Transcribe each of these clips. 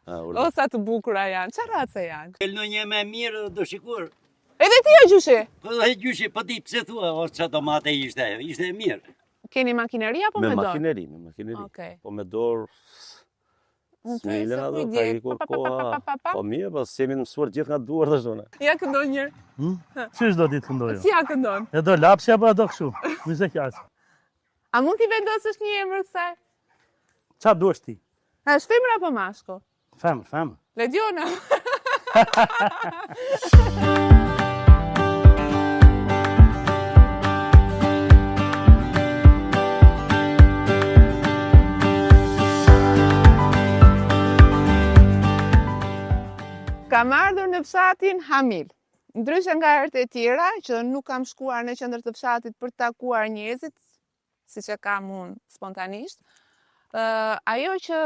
O, sa të bukura janë. Çfarë race janë? Në një me mirë do shikur. Edhe ti o gjyshi? Po dhe gjyshi, po di pse thua, o që tomate ishte e mirë. Keni makineri apo me dorë? Me makineri. Okej. Po me dorë, s'milën ato, ka ikur koha. Po mirë, po s'jemi mësuar gjithë nga duar dhe shone. Ja këndon njërë. Qysh do ditë këndoj? Si ja këndon? E do lapsi apo do kështu? Mëse qasë. A mund t'i vendosësh një emër kësaj? Qa duesh ti? A është femër apo mashko? Femër. Lediona. Kam ardhur në fshatin Hamil. Ndryshe nga herët e tjera, që nuk kam shkuar në qendër të fshatit për të takuar njerëzit, siç e kam unë spontanisht, ajo që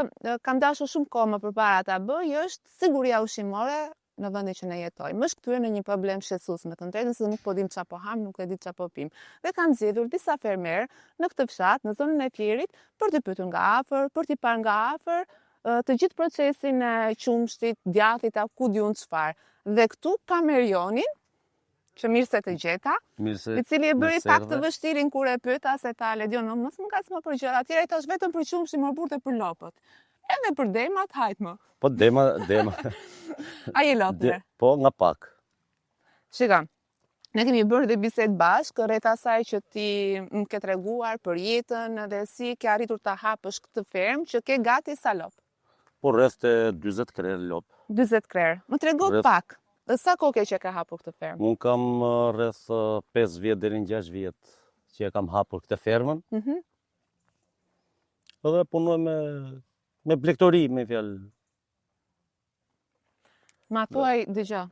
kam dashur shumë kohë më përpara ta bëj është siguria ushqimore në vendin që ne jetojmë. Më shkthyer në një problem shqetësues me të drejtën, se nuk po dim çfarë po ham, nuk e di çfarë po pim. Dhe kam zgjedhur disa fermerë në këtë fshat, në zonën e Fierit, për t'i pyetur nga afër, për t'i parë nga afër të gjithë procesin e qumshtit, djathit, ku diun çfarë. Dhe këtu kam Erionin, që mirë se të gjeta, i cili e bëri pak të vështirin kur e pyeta se ta Ledion, mos më ka më për gjëra tjera, i tash vetëm për qumshtin, më burte për lopët. Edhe për demat, hajt më. Po dema. A je lopëve? Po nga pak. Shika, ne kemi bërë dhe bisedë bashkë rreth asaj që ti më ke treguar për jetën dhe si ke arritur ta hapësh këtë fermë që ke gati sa lopë. Po rreth të 40 krerë lopë. 40 krerë. Më trego pak. Dhe sa kohë ke që ka hapur këtë fermë? Unë kam rreth 5 vjet deri në 6 vjet që e kam hapur këtë fermën. Edhe punoj me blektori, me fjalë. Ma thuaj dëgjoj,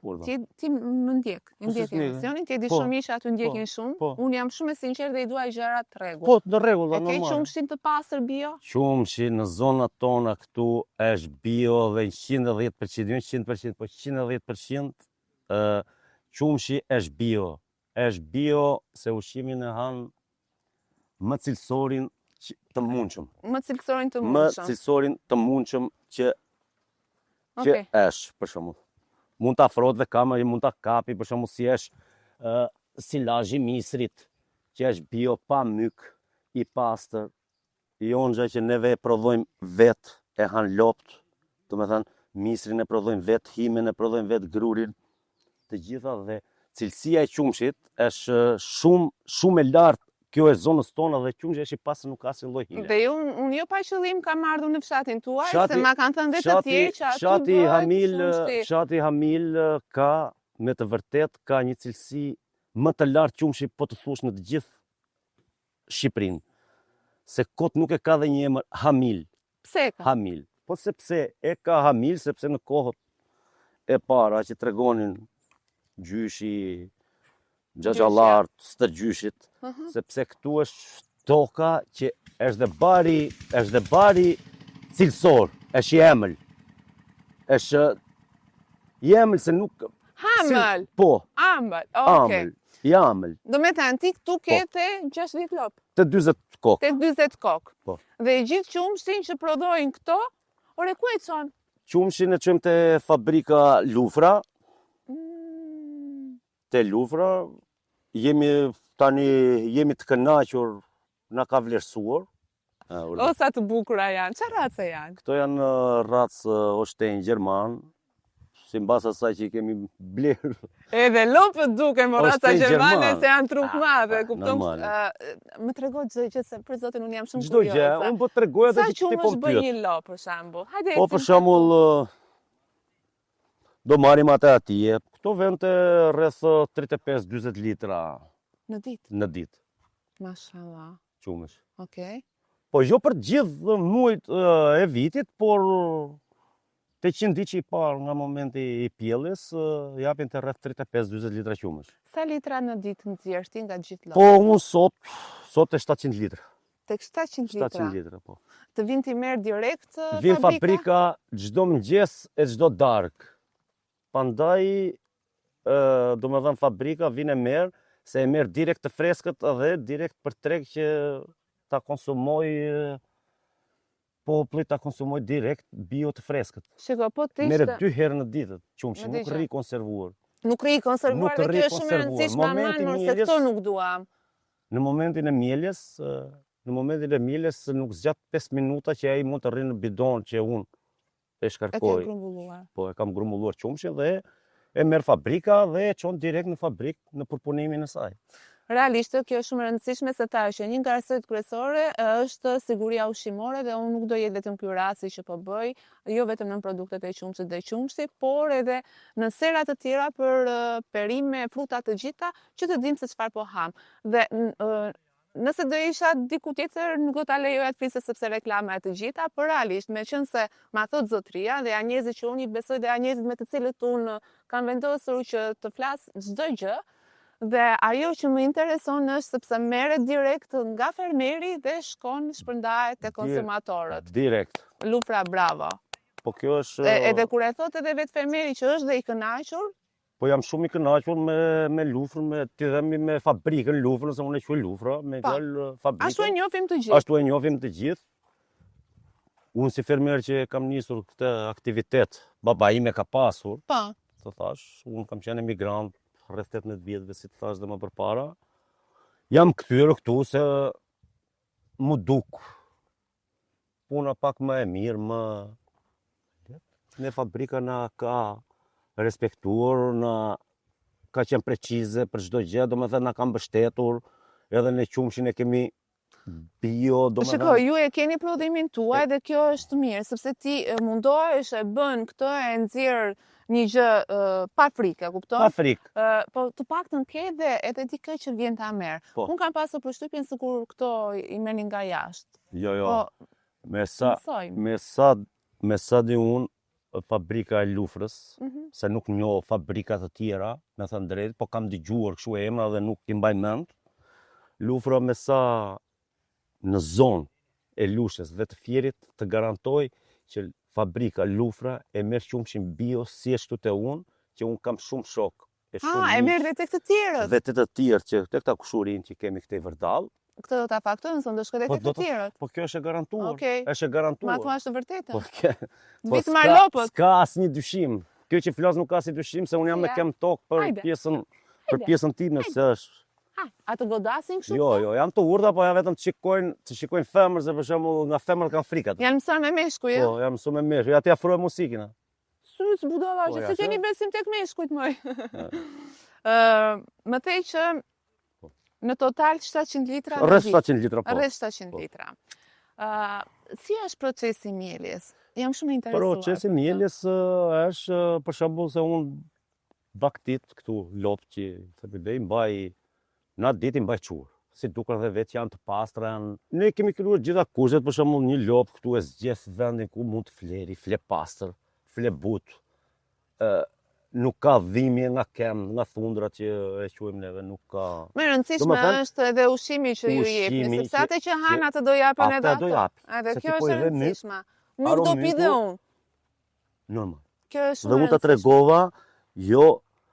ti më ndjek, ndjek emisionin, ti e di shumë isha aty ndjekin shumë, unë jam shumë e sinqertë dhe i dua gjërat të rregull. Po, në rregull, normal. E ke qumshin të pastër bio? Qumshi në zonat tona këtu është bio dhe 110%, 100%, po 110%, qumshi është bio. Është bio se ushqimin e han më cilësorin të mundshëm. Më cilësorin të mundshëm. Më cilësorin të mundshëm që është, për shembull. Mund të afrohet dhe kameri, mund të kapi, për shembull si është silazhi misrit, që është bio pa myk, i pastër. Jo në që neve e prodhojmë vetë, e han lopt, do me thënë, misrin e prodhojmë vetë, himen e prodhojmë vetë, grurin, të gjitha dhe cilësia e qumshit është shumë e lartë. Kjo është zonës tona dhe qumshi është i pastër, nuk ka asnjë lloj hile. Dhe unë jo pa qëllim kam ardhur në fshatin tuaj, se ma kanë thënë dhe të tjerë që aty bëhet. Fshati Hamil ka, me të vërtet, ka një cilësi më të lartë qumshi, po të thush në të gjithë Shqipërinë. Se kot nuk e ka dhe një emër Hamil. Pse ka? Hamil. Po sepse e ka Hamil, sepse në kohët e para që tregonin gjyshi, xhaxhallar, stërgjyshit, sepse këtu është toka që është dhe bari cilësor, është i emël. Është i emël se nuk... Hamël? Po. Amël, oke. I amël. Do me thënë ti këtu ke të 60 lopë? Të 20 kokë. Të 20 kokë. Po. Dhe gjithë qumshtin që prodhojnë këto, ore ku e qonë? Qumshin e qëmë të fabrika Lufra. Te Lufra, jemi të kënaqur, na ka vlerësuar. O, sa të bukura janë. Çfarë race janë? Këto janë racë Holstein Gjerman, simbas asaj që i kemi blerë. Edhe lopët duken më raca gjermane se janë trup madhe, kupton? Më trego çdo gjë se për zotin unë jam shumë kurioze. Çdo gjë, unë po t'rregoj atë që ti po pyet. Sa qumësh bën një lopë për shembull? Hajde. Po për shembull do marrim atë atje. Këto vend të rreth 35-40 litra në ditë. Në ditë. Mashallah. Qumësh. Okej. Po jo për gjithë muajt e vitit, por të 100 ditë që i parë nga momenti i pjelljes, japin të rreth 35-40 litra qumësh. Sa litra në ditë nxjerrësh ti nga gjithë lopët? Po unë sot e 700 litra. Tek 700 litra? 700 litra, po. Të vinë ti merr direkt fabrika? Vin fabrika çdo mëngjes e çdo darkë. Pandaj, do me thënë fabrika vin e merr, se e merr direkt të freskët edhe direkt për treg që ta konsumoj populli ta konsumoj direkt bio të freskët. Shiko, po të Merret ishte... 2 herë në ditë qumshi, Më nuk dëgjoj. rri konservuar. Nuk rri konservuar Nuk dhe rri kjo është shumë e konservuar. rëndësishme Momenti se mieljes- këto nuk duam. Në momentin e mieljes nuk zgjat 5 minuta që ai mund të rri në bidon që unë e E ke shkarkoj. grumbulluar. Po e kam grumbulluar qumshin dhe e merr fabrika dhe e çon direkt në fabrikë në përpunimin e saj. Realisht, kjo është shumë e rëndësishme se ta që një nga arsyet kryesore është siguria ushqimore dhe unë nuk do jetë vetëm ky rasti që po bëj, jo vetëm në produktet e qumshit dhe qumshit, por edhe në sera të tjera për perime, fruta të gjitha, që të dimë se çfarë po ham. Dhe nëse do isha diku tjetër, nuk do ta lejoja të flisë sepse reklama e të gjitha, por realisht, meqense ma thot zotria dhe janë njerëzit që unë i besoj dhe janë njerëzit me të cilët unë kam vendosur që të flas çdo gjë, dhe ajo që më intereson është sepse merret direkt nga fermeri dhe shpërndahet te konsumatorët. Direkt. Lufra, bravo. Po kjo është Edhe kur e thot edhe vetë fermeri që është dhe i kënaqur, po jam shumë i kënaqur me lufrën, ti dhemi me fabrikën lufrën, se unë e quaj lufra, me fjalë fabrikën. ashtu e njohim të gjithë. Ashtu e njohim të gjithë. Unë si fermer që kam nisur këtë aktivitet, baba ime ka pasur, Po. të thash, unë kam qenë emigrant rreth 18 vjetëve, si të thash dhe më përpara. Jam kthyer këtu se mu duk puna pak më e mirë, në fabrika na ka respektuar, na ka qenë precize për çdo gjë, domethënë na ka mbështetur, edhe në qumshin e kemi bio, Shiko, ju e keni prodhimin tuaj dhe kjo është mirë, sepse ti mundohesh e bën këtë e nxjerr një gjë pa frikë, kupton? pa frikë. Po të paktën ke dhe edhe dikë që vjen ta merr. Po. Unë kam pasur përshtypjen sikur këto i merrnin nga jashtë. Jo, Po, me sa di unë, fabrika e lufrës, se nuk njoh fabrika të tjera, me thënë drejt, po kam dëgjuar kështu emra dhe nuk i mbaj mend. Lufra me sa në zonë e Lushës dhe të Fierit të garantoj që fabrika Lufra e merr qumshin bio si ashtu te unë, që unë kam shumë shok. e merr dhe tek të tjerët. Dhe të tjerë që tek ta kushurin që kemi këtej vërdall. Këtë do ta faktojmë, se do shkoj tek të tjerët. Po kjo është e garantuar. Okej. Është e garantuar. Ma thua është të vërtetë. Po Vitë marlopët. S'ka asnjë dyshim. Kjo që flas nuk ka si dyshim, se unë jam me kem tokë për pjesën time, se është. A të godasin kështu? Jo, janë të urda, po janë vetëm të shikojnë femër, se për shembull nga femrat kanë frikat. Janë mësuar me meshkuj, jo? Po, janë mësuar me meshkuj. Ja ti afroj muzikën. Syç budalla, Po, që ja, se keni se- besim tek meshkujt më. Më thej që në total 700 litra në Rreth ditë. 700 litra po. Rreth 700 litra. Si është procesi mieljes? Jam shumë e interesuar. Procesi mieljes është për shembull se unë baktit këtu lopë që thëpëdej mbaj në atë ditë i mbaj qurë. Si duken dhe vetë janë të pastra janë. Ne kemi krijuar gjitha kushtet, për shembull një lopë këtu e zgjedh vendin ku mund të fleri, fle pastër, fle but. Nuk ka dhimbje nga kem, nga thundrat që e quajmë neve, nuk ka. Më e rëndësishme Domethënë, është edhe ushqimi që ju jepni, ushqimi sepse që- atë që han atë do japën edhe Ata do japi. Edhe Se kjo ti po është e i dhe myt, rëndësishme. Nuk do pi dhe aromyku- unë. Normal. Kjo është Dhe shumë unë e ta rëndësishme. tregova, jo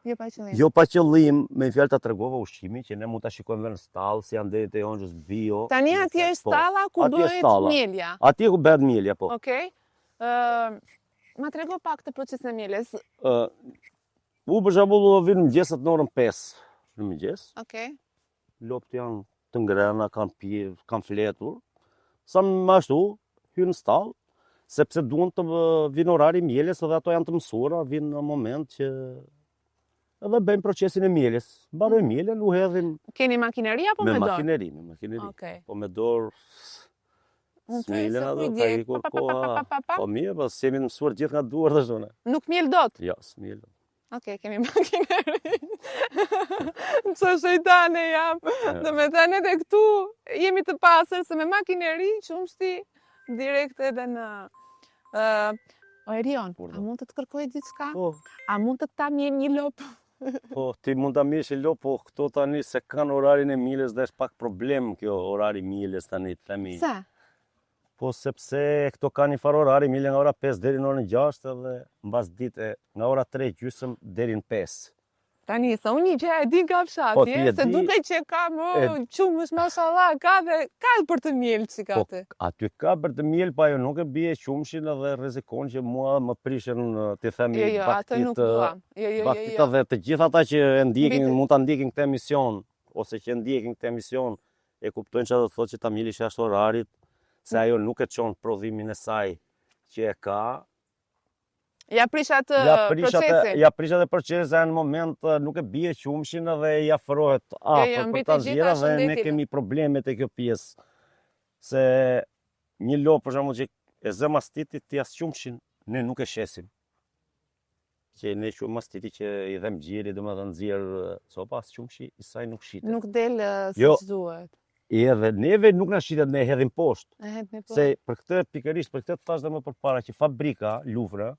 Pa qëllim. Jo pa qëllim, me fjalë ta tregova ushqimin që ne mund ta shikojmë në stall, si janë deri te onjës bio. Tani atje është Po, stalla ku atje është bëhet stalla. mielja. Atje ku bëhet mielja, po. Okej. Ma trego pak të procesin e mieljes. U për shembull vin mëngjeset në orën 5 në mëngjes. Okej. Lopt janë të ngrëna, kanë fletur. Sa më ashtu hyn në stall, sepse duan të vinë orari i mieljes dhe ato janë të mësuara, vinë në moment që edhe bëjmë procesin e mieljes. Mbaroj mieljen, u hedhim Keni makineri apo me dorë? me makineri. Okej. Po me dorë Unë smilen presë atë, kujt ka je. ikur Pa, pa, pa, koha. pa, pa, pa. Po mirë, po s'jemi mësuar gjithë nga duar dhe zhune. Nuk miel dot. Ja, s'milen. Okej, kemi makineri. Ço shejtane jam. Do me thënë edhe këtu jemi të pasër se me makineri qumshti direkt edhe në O Erion, a mund të të kërkoj diçka? Po, A mund të ta mjel një lop? po, ti mund ta mirësh e lo, po këto tani se kanë orarin e mieljes dhe është pak problem kjo orari i mieljes tani, të themi. Pse? Po sepse këto kanë një farë orari, mielja nga ora 5 deri në orën 6 edhe mbas dite nga ora 3 gjysmë deri në 5. Tani, sa unë një gjë e di nga fshati, Po, ti e se di- duke që ka më qumësh, mashallah, ka për të mjellë që ka Po, të. aty ka për të mjel, pa jo nuk e bie qumshin edhe rrezikon që mua më prishen, ti themi, Jo, atë nuk dua. Jo. baktita dhe të gjithë ata që e ndjekin, Mbi të- mund ta ndjekin këtë emision, ose që e ndjekin këtë emision, e kuptojnë që do të thotë që ta mjeli jashtë orarit, se ajo nuk e çon prodhimin e saj që e ka. Ja prish atë procesin. Ja prisha dhe procesi në moment nuk e bie qumshin edhe i afrohet afër mbi për ta të gjitha nxjerrë dhe ne shëndetit. kemi probleme te kjo pjesë. Se një lopë për shembull që e zë mastitit ti as qumshin ne nuk e shesim. Që ne shumë mastiti që i dhem gjiri, domethënë nxjerr copa as qumshi i saj nuk shitet. Nuk del Jo. siç duhet. Edhe neve nuk na shitet, ne hedhim poshtë. E het me po. Se për këtë pikërisht, për këtë të thash dhe më përpara që fabrika, Luvra,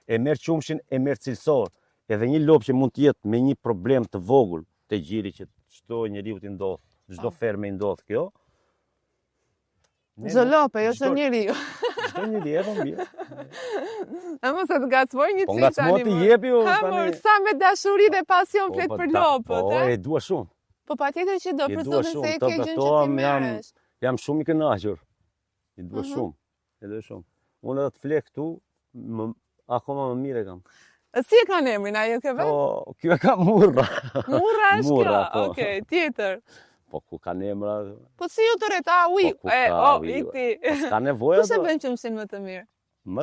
e merr qumshin, e merr cilësor. Edhe një lopë që mund të jetë me një problem të vogël te gjiri që çdo njeriu t'i ndodh, çdo ferme i ndodh kjo. Çdo lope, jo çdo njeriu. Çdo njeri edhe mbi. A mos e të gacmoj një Po çik ngacmo ti jepi u Ha, tani. sa me dashuri dhe pasion flet për lopët, Po, e dua shumë. Po patjetër që do I për dua zotin se shumë, e të ke gjën që ti betohem, merresh. Jam shumë i kënaqur. I dua shumë. I dua shumë. Unë edhe të flek këtu, akoma më mirë e kam. Si e kanë emrin ajo ke vetë? Po, kjo e ka murra. Murra është kjo. Murra, po. Okej, tjetër. Po ku ka emra, Po si ju të reta, uj, Po, ku ka, uj, ikti. s'ka nevojë. Ku se ato. bën qumshin më të mirë? Më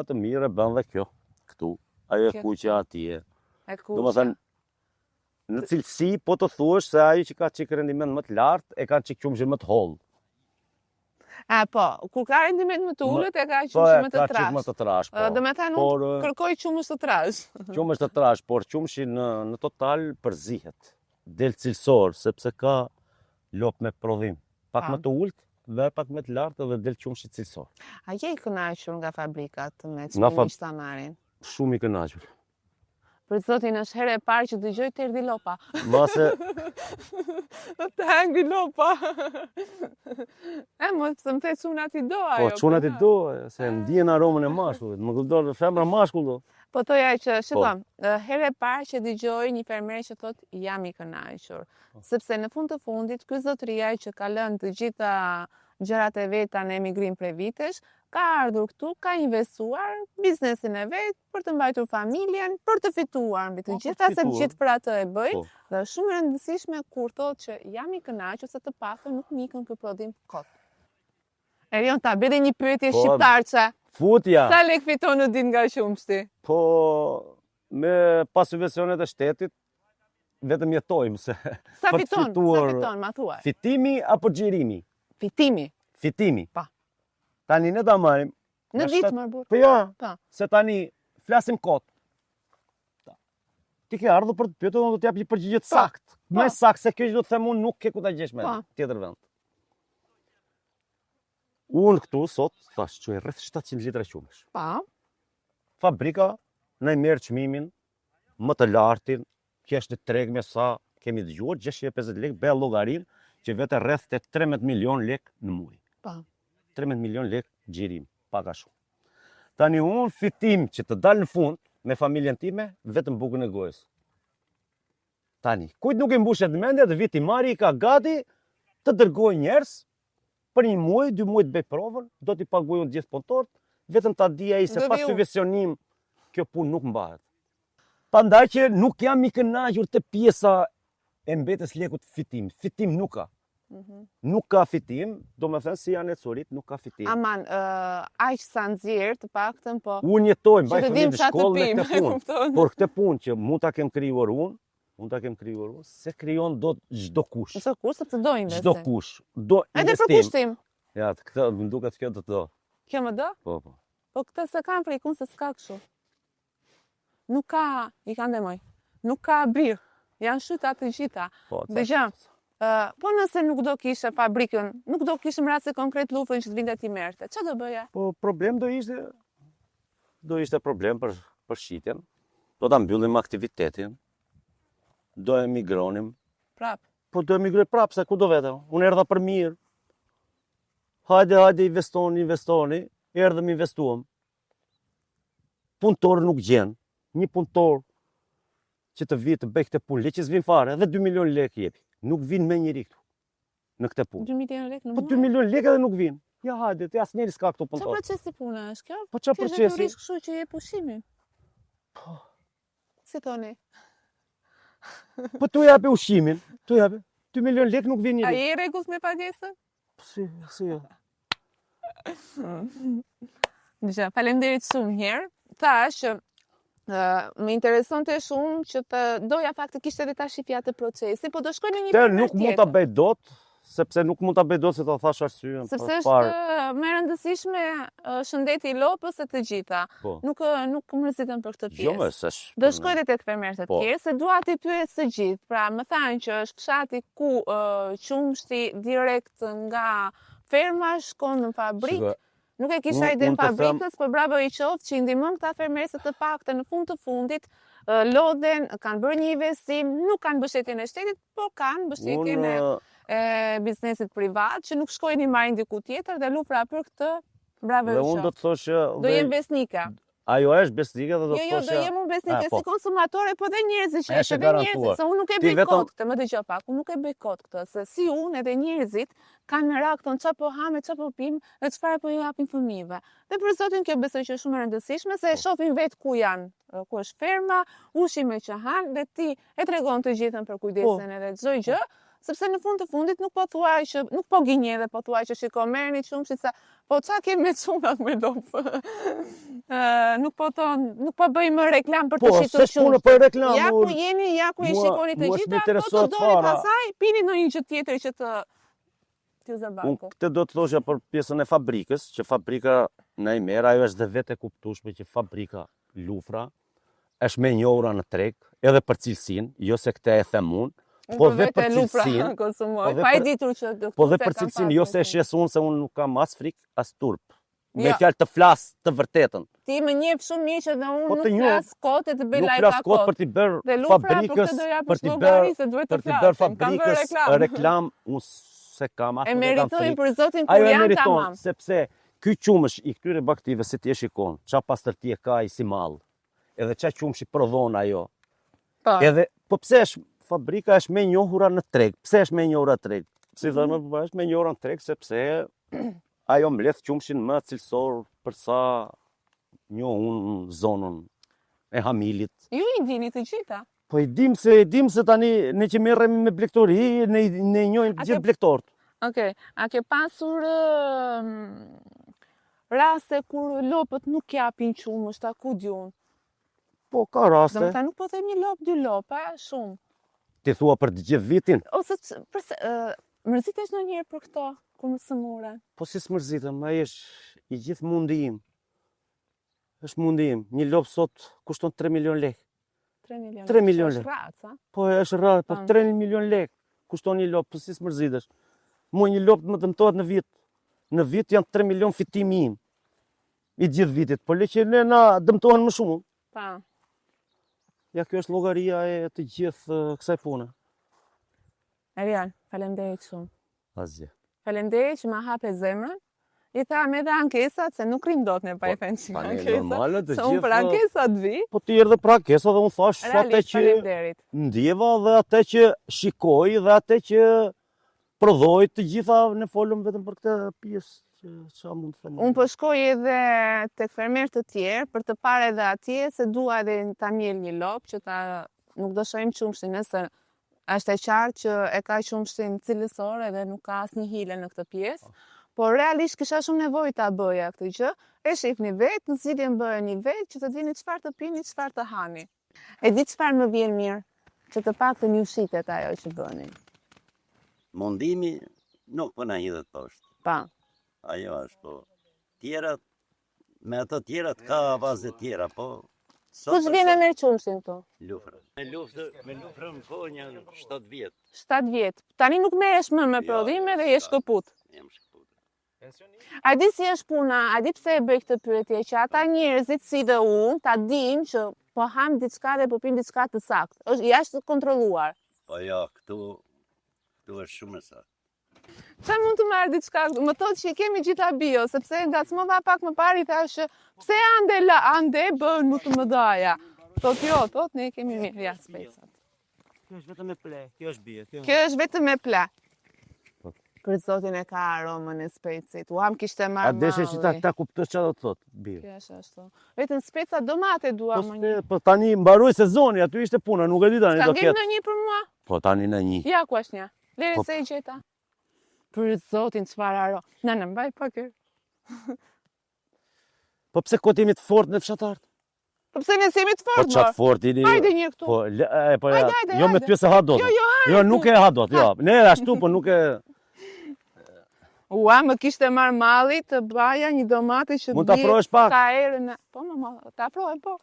të mirë e bën dhe kjo, këtu. Ajo e Kjo. kuqja atje. E kuqja. Domethënë, në cilësi, po të thuash se ajo që ka çik rendiment më të lartë, e ka çik qumshin më të hollë. A, po, kur ka rendiment më të ullët, e ka Po, qumshin më të ka çik më trash. të trash, po. Do me thënë, Por, unë kërkoj qumësh të trash. Qumësh të trash, por qumshi në total përzihet. Del cilësor, sepse ka lop me prodhim. Pak Pa. më të ullt dhe pak më të lartë dhe del qumshi cilësor. A je i kënaqur nga fabrikat me Nga çmimin që ta marrin? Shumë i kënaqur. Për zotin është herë e parë që dëgjoj të erdhi lopa. Mase Të hangri lopa. Mos të më the çunat i do ajo. po çunat i do, se ndjen aromën e mashkullit. Më kujton femra mashkull do. Po toja që, shikoj, herë e parë që dëgjoj një fermer që thot jam i kënaqur. Sepse në fund të fundit, ky zotëria që ka lënë të gjitha gjërat e veta në emigrim prej vitesh, ka ardhur këtu, ka investuar biznesin e vet për të mbajtur familjen, për të fituar mbi të Po, për të gjitha se fituar. gjithë për atë e bëj. Po. Dhe është shumë e rëndësishme kur thotë që jam i kënaqur se të paktën nuk mikën ky prodhim kot. Erion, ta bëri një pyetje Po, shqiptarçe. Futja. Sa lek fiton në ditë nga qumshti? Po me pas subvencionet e shtetit vetëm jetojmë se Sa për të fiton? Sa fituar- fiton, ma thuaj? fitimi apo xhirimi? Fitimi. Fitimi. Pa. Tani ne ta marrim. Në nga ditë shtat- më burr. Po ja, Pa. se tani flasim kot. Ti ke ardhur për të pyetur, unë do të jap një përgjigje të saktë. Më saktë se kjo që do të them unë nuk ke ku ta gjesh me Po. tjetër vend. Unë këtu sot thash çoj rreth 700 litra qumësh. Pa. Fabrika na i merr çmimin më të lartin, që është në treg me sa kemi dëgjuar 650 lekë, bëj llogarin që vetë rreth te 13 milion lekë në muaj. Pa. 13 milion lekë xhirim, pak a shumë. Tani unë fitim që të dal në fund me familjen time vetëm bukën e gojës. Tani, kujt nuk i mbushet mendja të viti marri i ka gati të dërgoj njerëz për një muaj, 2 muaj të bëj provën, do t'i paguaj unë gjithë punëtorët, vetëm ta di ai se Do pas vi unë. subvencionim kjo punë nuk mbahet. Prandaj që nuk jam i kënaqur te pjesa e mbetës lekut fitim. Fitim nuk ka. Nuk ka fitim, do me thënë si janë e curit, nuk ka fitim. Aman, aq sa nxjerr të paktën, po. Unë jetoj, Që mbaj të fëmijë dim në sa të shkollë me pim, këtë e punë. kupton? Por këtë punë që mund ta kem krijuar unë, se krijon do çdo kush. Çdo kush sepse do investim. Çdo kush. Do Edhe për investim. kushtim. Ja, këtë më duket kjo do të do. Kjo më do? Po, po. Po këtë se kam frikun se s'ka kështu. Nuk ka, i ka ndemoj. Nuk ka birë. Janë shuta të gjitha. Po, Dëgjoj. Po nëse nuk do kishe fabrikën, nuk do kishim rasti konkret lufën që të vinte ti merrte. Ç'a do bëja? Po problem do ishte problem për shitjen. Do ta mbyllim aktivitetin. Do emigronim. Prap. Po do emigroj prapë, se ku do vete? Unë erdha për mirë. Hajde, investoni, erdhëm investuam. Punëtor nuk gjen. Një punëtor që të vi të bëj këtë punë, le që s'vin fare, edhe 2 milion lekë jepi. Nuk vin me njëri këtu në këtë punë. 2 milion lekë në Po muaj? 2 milion lekë edhe nuk vin. Ja hajde, ti asnjëri s'ka këtu Çfarë punëtor. procesi puna është kjo? Po çfarë Thjesht procesi? detyrisht kështu që jep pushimin. Si thoni? Po tu japi ushqimin, tu japi. 2 milion lekë nuk vin A njëri. je i rregullt me pagesën? Si jo. Dgjoj, faleminderit shumë herë. Thash që më interesonte shumë që të doja faktikisht edhe ta shifja të procesi, po do shkoj në një Te përmer nuk mund ta bëj dot, sepse nuk mund ta bëj dot se ta thash arsyeën. sepse është më e rëndësishme shëndeti i lopës se të gjitha. Po. Nuk mërziten për këtë Jo, më pjesë. s'esh. Do shkoj edhe tek fermerët e Po. tjerë, se dua t'i pyes së gjithë. Pra, më thanë që është fshati ku qumshti direkt nga ferma shkon në fabrikë. Shiko, Nuk e kisha ide në unë të them- fabrikës, po bravo i qoftë që i ndihmon këta fermerë të paktë në fund të fundit, lodhen, kanë bërë një investim, nuk kanë mbështetjen e shtetit, por kanë mbështetjen e biznesit privat, që nuk shkojnë i marrin diku tjetër dhe lufra për këtë, bravo dhe i unë do qoftë. të thosh që Do jem besnika. ajo është besnike dhe do të Jo, thosh do jem unë besnike po. si konsumatore, po dhe njerëzit që Është është edhe garantuar. njerëzit, se unë nuk e Ti bëj vetëm- kot këtë, më dëgjoj pak, unë nuk e bëj kot këtë, se si unë edhe njerëzit kanë merak tonë çfarë po hamë, çfarë po pim dhe çfarë po ju japin fëmijëve. Dhe për zotin kjo besoj që është shumë e rëndësishme se e shohin vetë ku janë, ku është ferma, ushqime që hanë dhe ti e tregon të gjithën për kujdesen edhe çdo gjë. Sepse në fund të fundit nuk po thuaj që, nuk po gënje dhe po thuaj që shiko merrni qumshit sa, po qa kemi me çunat me lopë. Nuk po bëjmë reklam për të Po, shitur s'është punë për reklam. Ja ku jeni, ja ku i shikoni të mua gjitha, s'më po të interesohet doni fare. pasaj, pini në një gjë tjetër që t'ju Unë zërbanku. këtë do të thosha për pjesën e fabrikës, që fabrika në i merë, ajo është dhe vetë e kuptueshme që fabrika Lufra është me njohura në treg, edhe për cilësinë, jo se këtë e them unë, po dhe për cilësinë, konsumoj, dhe pa e për- ditur që po dhe për cilësinë, jo se shes unë se unë nuk kam as frikë, as turp. Me Jo. fjalë të flas të vërtetën. Ti më njeh shumë mirë që dhe unë Po nuk të njoh. flas kot e të bëj Nuk live flas pa kot kot. për t'i bërë Dhe Lufra për fabrikës, këtë do japësh për t'i llogari bërë se duhet të për t'i bërë flasim. Kam bërë fabrikës reklam. reklam, unë se kam, as E nuk e kam meritojnë frikë. për zotin Ajo kur e janë meriton, tamam. sepse ky qumësh i këtyre baktive si ti e shikon, qa pastërti e ka i si mall, edhe qa qumësh i prodhon ajo. Po. Edhe, po pse është fabrika është me njohura në treg? Pse është me njohura në treg? Si thënë, është me njohura në treg sepse ajo mbledh qumshin më cilësor për sa njoh unë zonën e Hamilit. Ju i dini të gjitha. Po i dim se tani ne që merremi me blektori, ne njohim A gjithë ke- blektorët. Okej, a ke pasur raste kur lopët nuk japin qumësht, a ku diun? Po ka raste. Domethënë nuk po them një lop, dy lop, shumë. Ti thua për të gjithë vitin? Ose përse mërzitesh ndonjëherë për këto kur më sëmure? Po si s'mërzitëm, ai është i gjithë mundi im. Është mundi im. Një lop sot kushton 3 milion lekë. 3 milion. 3 milion Është lekë. raca. Po është rrallë, po Ah. 3 milion lekë kushton një lop, po si s'mërzitesh. Mua një lop më dëmtohet në vit. Në vit janë 3 milion fitimi im. I gjithë vitit, po le që ne na dëmtohen më shumë. Pa. Ja, kjo është llogaria e të gjithë kësaj pune. Erian, faleminderit shumë. Asgjë. Faleminderit që ma hape zemrën. I tham edhe ankesat, se nuk rrim dot ne pa i thënë që tani ankesat. normale, të Se unë për gjithë- ankesat vi. Po ti erdhe pra kesa dhe unë thash atë Realisht, që faleminderit. ndjeva dhe atë që shikoj dhe atë që prodhoj, të gjitha ne folëm vetëm për këtë pjesë që çfarë mund të them. Unë po shkoj edhe tek fermerë të tjerë për të parë edhe atje se dua edhe ta mjell një lop që ta nuk do shohim qumshtin, nëse është e qartë që e ka qumshtin cilësor edhe nuk ka asnjë hile në këtë pjesë. Por realisht kisha shumë nevojë ta bëja këtë gjë. E shihni vetë, në zgjidhjen bëheni vetë që të dini çfarë të pini, çfarë të hani. E di çfarë më vjen mirë, që të paktën ju shitet ajo që bëni. Mundimi nuk po na hidhet poshtë. Pa. Ajo është, po. Tjerat, me ato tjerat ka avaze tjera, po. Kush vjen e merr qumshtin këtu? Lufra. Me lufrën po një 7 vjet. 7 vjet. Tani nuk merresh më me Jo, prodhime dhe je shkëput. Jam shkëput. A di si është puna, a di pse e bëj këtë pyetje, që ata njerëzit si dhe unë ta dim që po ham diçka dhe po pim diçka të saktë. Është jashtë kontrolluar. Po jo, këtu është shumë e saktë. Çfarë mund të marr diçka këtu? Më thotë që kemi gjitha bio, sepse ngacmova pak më parë i thash që pse ande bën më të mëdhaja. Thot jo, thot ne kemi mirë, ja specat. Kjo është vetëm me ple, kjo është bie. Kjo është vetëm me ple. Po. Për zotin e ka aromën e specit. Uam kishte A marrë deshe që malli. ta kuptosh çfarë do të thotë bie. Kjo është ashtu. Vetëm speca domate dua më një. Po tani mbaroi sezoni, aty ishte puna, nuk e di tani Ska do ngel ketë. në një për mua? Po tani në një. Ja ku është një. Lere Po. se e gjeta. Për zotin çfarë aromë. Në mbaj pak e. Po pse kot jemi të fort në fshatar? Po pse ne semi të Po fort, çat fort jeni. Hajde një këtu. Po po ja. Hajde, Jo me hajde. ty se ha dot. Jo, jo, Jo, nuk e ha dot, jo. Ne ashtu po nuk e Ua, më kishte marrë malli të baja një domate që Mund ta afrohesh pak? Ka erën e... Po, ta afrohem, po.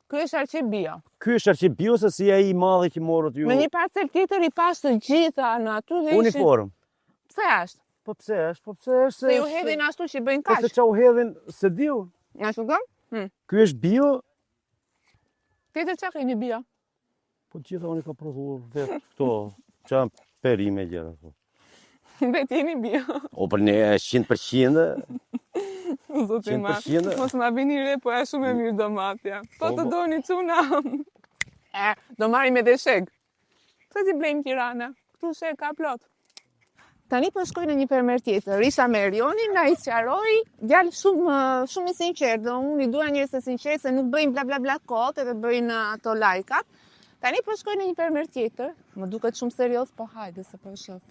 Ky është arqe bio. Ky është arqe bio se si ai malli që morët ju. Me një parcel tjetër I pas të gjitha në aty dhe ishin... Uniform. Pse është? Po pse është? Po pse është? Se ju hedhin ashtu që bëjnë Po se kaq. çau hedhin, se diu. Ashtu kam? Ky është bio. Tjetër çka keni bio? Po gjitha unë ka prodhuar vetë këto çam perime gjëra. Po. Vetë jeni bio. O për ne 100%. Zoti ma. 100%. Mos ma vini re, po është shumë e mirë domatja. Po Po, të po. doni çuna. Do marrim edhe sheg. Pse ti blejmë Tirana? Këtu sheg ka plot. Tani po shkoj në një fermer tjetër. Isha me Erionin, na I sqaroi, djalë shumë I sinqert, dhe unë I dua njerëz të sinqert se nuk bëjnë bla bla bla kot edhe bëjnë ato lajkat. Tani po shkoj në një fermer tjetër. Më duket shumë serioz, po hajde se po e shoh.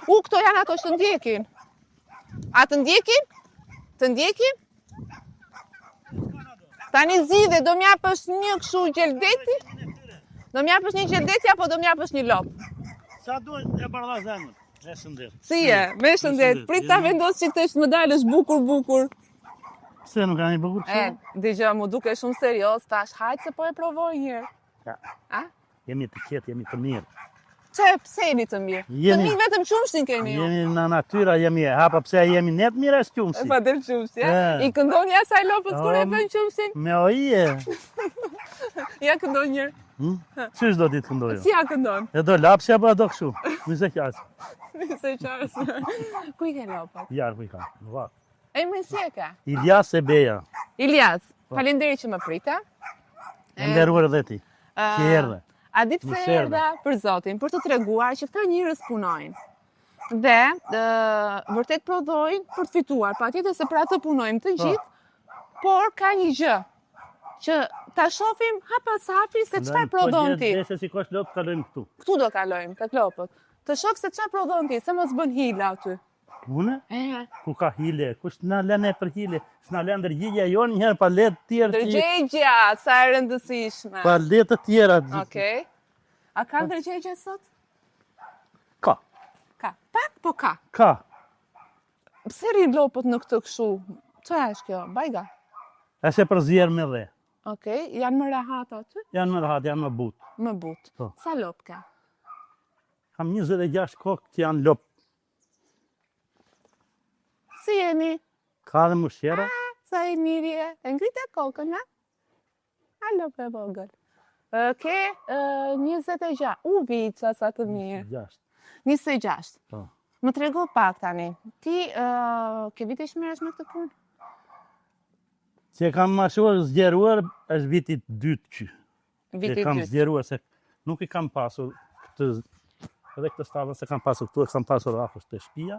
Këto janë ato që ndjekin. A të ndjekin? Të ndjekin? Tani zgjidhe, do m'japësh një kështu gjeldeti? Do m'japësh një gjeldeti apo do m'japësh një lop? Sa duhet e bardha zemër. E shëndet. Si je, me shëndet. Prit ta vendos që të më dalësh bukur. Pse nuk ka një bukur kështu? Dëgjoj, mu duke shumë serioz, tash hajtë se po e provoj njërë. Ja. A? Jemi të qetë, jemi të mirë. Pse jeni të mirë? Të Jemi- mirë vetëm qumshtin keni jo. Jemi në natyra, jemi hapa pse jemi net mirë as qumsi. Pa del qumshti, ja? E. I këndon ja saj lopës kur e bën qumshtin? Me oje. Ja këndon njërë. Çish do ti të këndojo? Si ja këndon? E do lapsi apo do kështu? Mëse qas. Se qarës. Ku I ke lopat? Jar ku I ka. Va. E më si e ka? Ilias e Beja. Ilias, falenderit që më prita. Nderuar edhe ti. Ah, Që erdhe. A di pse Mirë se erdhe. erdha për zotin, për të treguar që këta njerëz punojnë. Dhe vërtet prodhojnë për të fituar, patjetër se për atë punojmë të gjithë, por ka një gjë që ta shohim hapas hapi se çfarë prodhon ti. Nëse si kosh lot kalojmë këtu. Këtu do kalojmë tek lopët. Të shoh se çfarë prodhon ti, se mos bën hila aty. Une? Ku ka hile? Kush na lënë për hile? S'na lënë ndërgjigja jon një herë pa letë të tjerë. Ndërgjegja, sa e rëndësishme. Pa letë të tjera. Okej. A ka ndërgjegje sot? Ka. Ka. Pak, po ka. Ka. Pse rrin lopët në këtë kështu? Çfarë është kjo? Bajga. E se për zjerë me dhe. Okej, janë më rahat aty? Janë më rahat, janë më butë. Më but. Po. Sa lop ka? Kam 26 kokë që janë lopë. Si jeni? Ka dhe mushera. Sa e mirje? E ngrite kokën, ha? A lop e vogël. Ke 26. Vica sa të mirë. 6. 26. Po. Më trego pak tani. Ti ke vite që merresh me këtë punë? Që kam mashuar zgjeruar është vitit dytë që. Viti Që kam dytë. zgjeruar se nuk I kam pasur këtë edhe këtë stavën se kam pasur këtu, e kam pasur afër të shtëpia.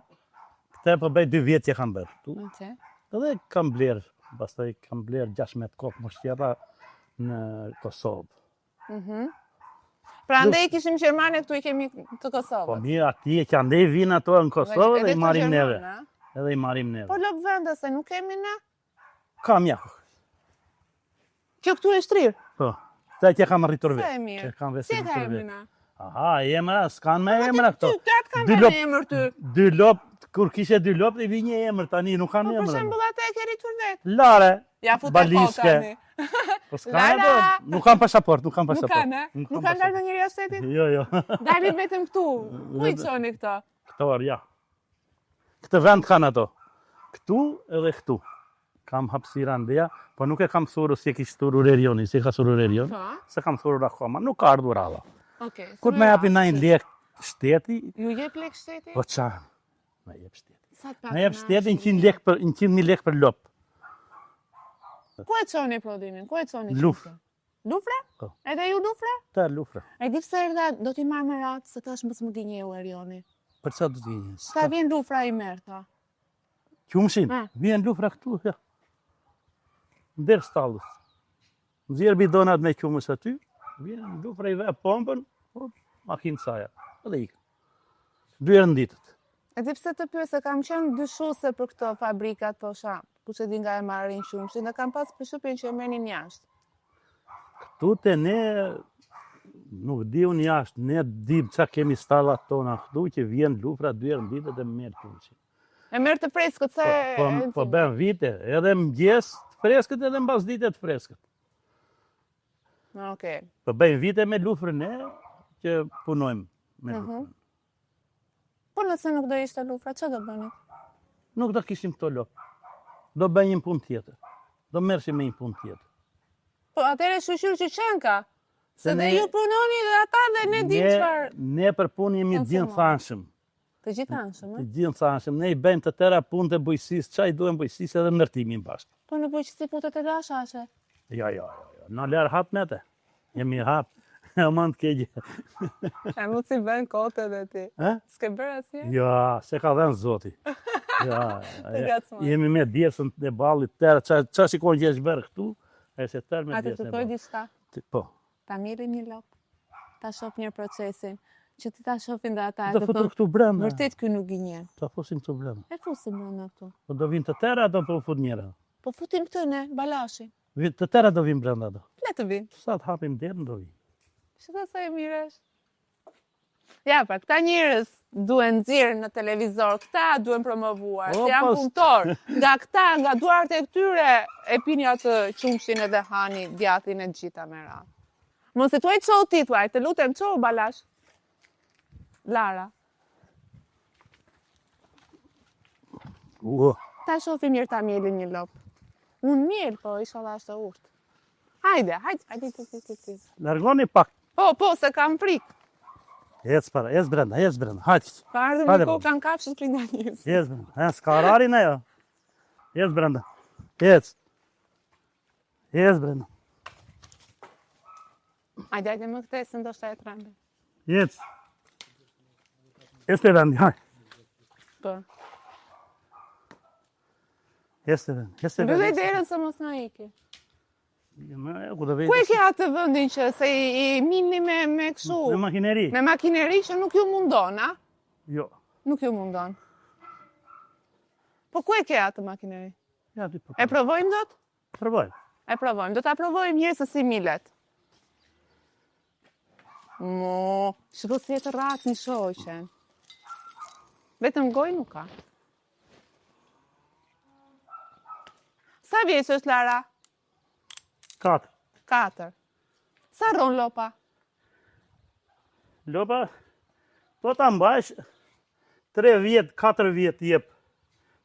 Këtë po bëj 2 vjet që kam bërë këtu. Okej. Edhe kam bler, pastaj kam bler 16 kokë mushtjera në Kosovë. Pra ndaj kishim Gjermane, këtu I kemi të Po Kosovës. mirë, ati që andej vinë ato në Kosovë dhe I Edhe marim të neve. Gjermane, Edhe I marim neve. Po lop vendase, nuk kemi ne? Kam ja. Kjo këtu e shtrirë. Po. Sa që kam rritur Sa vetë. e mirë. Që kam Si e vetë ka rritur vetë. emrin? Aha, emra, s'kan me emra këto. Ty, atë kam Dy me lop- emër ty. 2 lop, kur kishe 2 lop, I vi një emër tani, nuk kanë Po për emër. shembull atë e ke rritur vetë. Lare, Ja futet Baliske. tani. po s'kan Lara! ato, nuk kam pasaport, nuk kam Nuk pasaport. kanë, e? Nuk kanë dalë në njëri shtetit? Jo, jo. Dalin vetëm këtu. Ku I çoni këto? Këto arë, ja. Këtë vend kanë ato. Këtu edhe këtu. Kam hapësira ndeja, po nuk e kam thurur si e kishë thurur Erioni, si e ka thurur Erioni. Po. Se kam thurur akoma, nuk ka ardhur alla. Okej. Kur me japi na një lek shteti, Ju jep lek shteti? po qa? Me jep shteti. Sa të pak. Me jep shteti 100 lek për 100.000 lek për lop. Ku e çoni prodhimin? Ku e çoni? Lufra. Lufra? Po. Edhe ju lufra? Ta lufra. E di pse erdha, do t'i marr me ratë, se tash mos më gënjeu Erioni. Për çfarë do të vjen? Sa vjen lufra i merr tha. Qumshin, vjen lufra këtu, ja. Ndër stallës. Nxjerr bidonat me qumës aty, vjen lufra i ve pompën, makinë saja. Edhe ik. 2 herë në ditët. E di pse të pyes, se kam qenë dyshuese për këto fabrikat, po sha, ku se di nga e marrin qumshin, dhe kam pas përshtypjen që e merrnin jashtë. Këtu te ne nuk di unë jashtë, ne dim çka kemi stallat tona këtu që vjen lufra 2 herë në ditë dhe merr qumshin. E merr të freskët se Po bën vite, edhe mëngjes të freskët edhe mbas dite të freskët. Okej. Po bëjmë vite me lufrën ne që punojmë me lufrën. Po nëse nuk do ishte lufra, çfarë do bëni? Nuk do kishim këto lopë. Do bëjmë një punë tjetër. Do merrshim me një punë tjetër. Po atëre shoqyr që qenë ka. Se Se dhe ne- ju punoni dhe ata dhe ne dim çfarë. Ne për punë jemi të gjithënshëm. Të gjithanshëm, Të gjithënshëm. Ne i bëjmë të tëra punë të bujqësisë, çaj duhen bujqësisë edhe ndërtimin bashkë. Po në bujqësi futet e dashashe. Jo. Na lër hap me te. Jemi hap. E mand keqë. E mu si bën kote dhe ti. Ë? S'ke bërë asje? Jo, se ka dhënë Zoti. Ja, Të gacmoj. jemi me djesën e ballit tërë, qa shikon që është bërë këtu, e se tërë me A të djesën e të ballit. diçka? Po, Ta mirë një lop. Ta shoh një procesin. Që ti ta shohin dhe ata. do futur këtu brenda, Vërtet ky nuk gënjen. ta fusim këtu brenda. E fusim brenda këtu. Po do vinë të tëra, do po fut njëra. Po futim këtë ne, balashin. Të tëra do vinë brenda do. Le të vinë. Sa të hapim derën do vinë. Që të sa e miresh? Ja, pra, këta njerëz duen nxirë në televizor, këta duen promovuar, O, që janë po, punëtor. Nga këta, nga duart e këtyre, e pini atë qumshin edhe hani djatin e gjitha me ra. Mos e tuaj qo ti, tuaj, të lutem qo balash. Lara, ta shofim mirë ta mielin një lop. Unë miel, po, isha dhe ashtë urt. Hajde, ti. Largoni pak. Po, se kam frik. Ec brenda, hajtë. Pa ardhur Hajde, në po. kokë kanë kapshës për nga njës. Ec brenda, s'ka rarin ajo. Ec brenda, ec brenda, Hajde më këte, se ndoshta e trembe. ec. Ec të vendi, hajtë. Po. Ec të vendi. Mbyllë derën se mos na iki. Ku do Ku e ke atë vendin që se i mini me kështu? Me makineri. Me makineri që nuk ju mundon, a? Jo. Nuk ju mundon. Po ku e ke atë makineri? Ja, ti po. E provojmë dot? Provoj. E provojmë. Do ta provojmë mirë se si milet. Mo, shiko si e të ratë një shoqen. Vetëm gojë nuk ka. Sa vjeç është Lara? 4. 4. Sa rron lopa? Lopa, po ta mbash 3 vjet, 4 vjet jep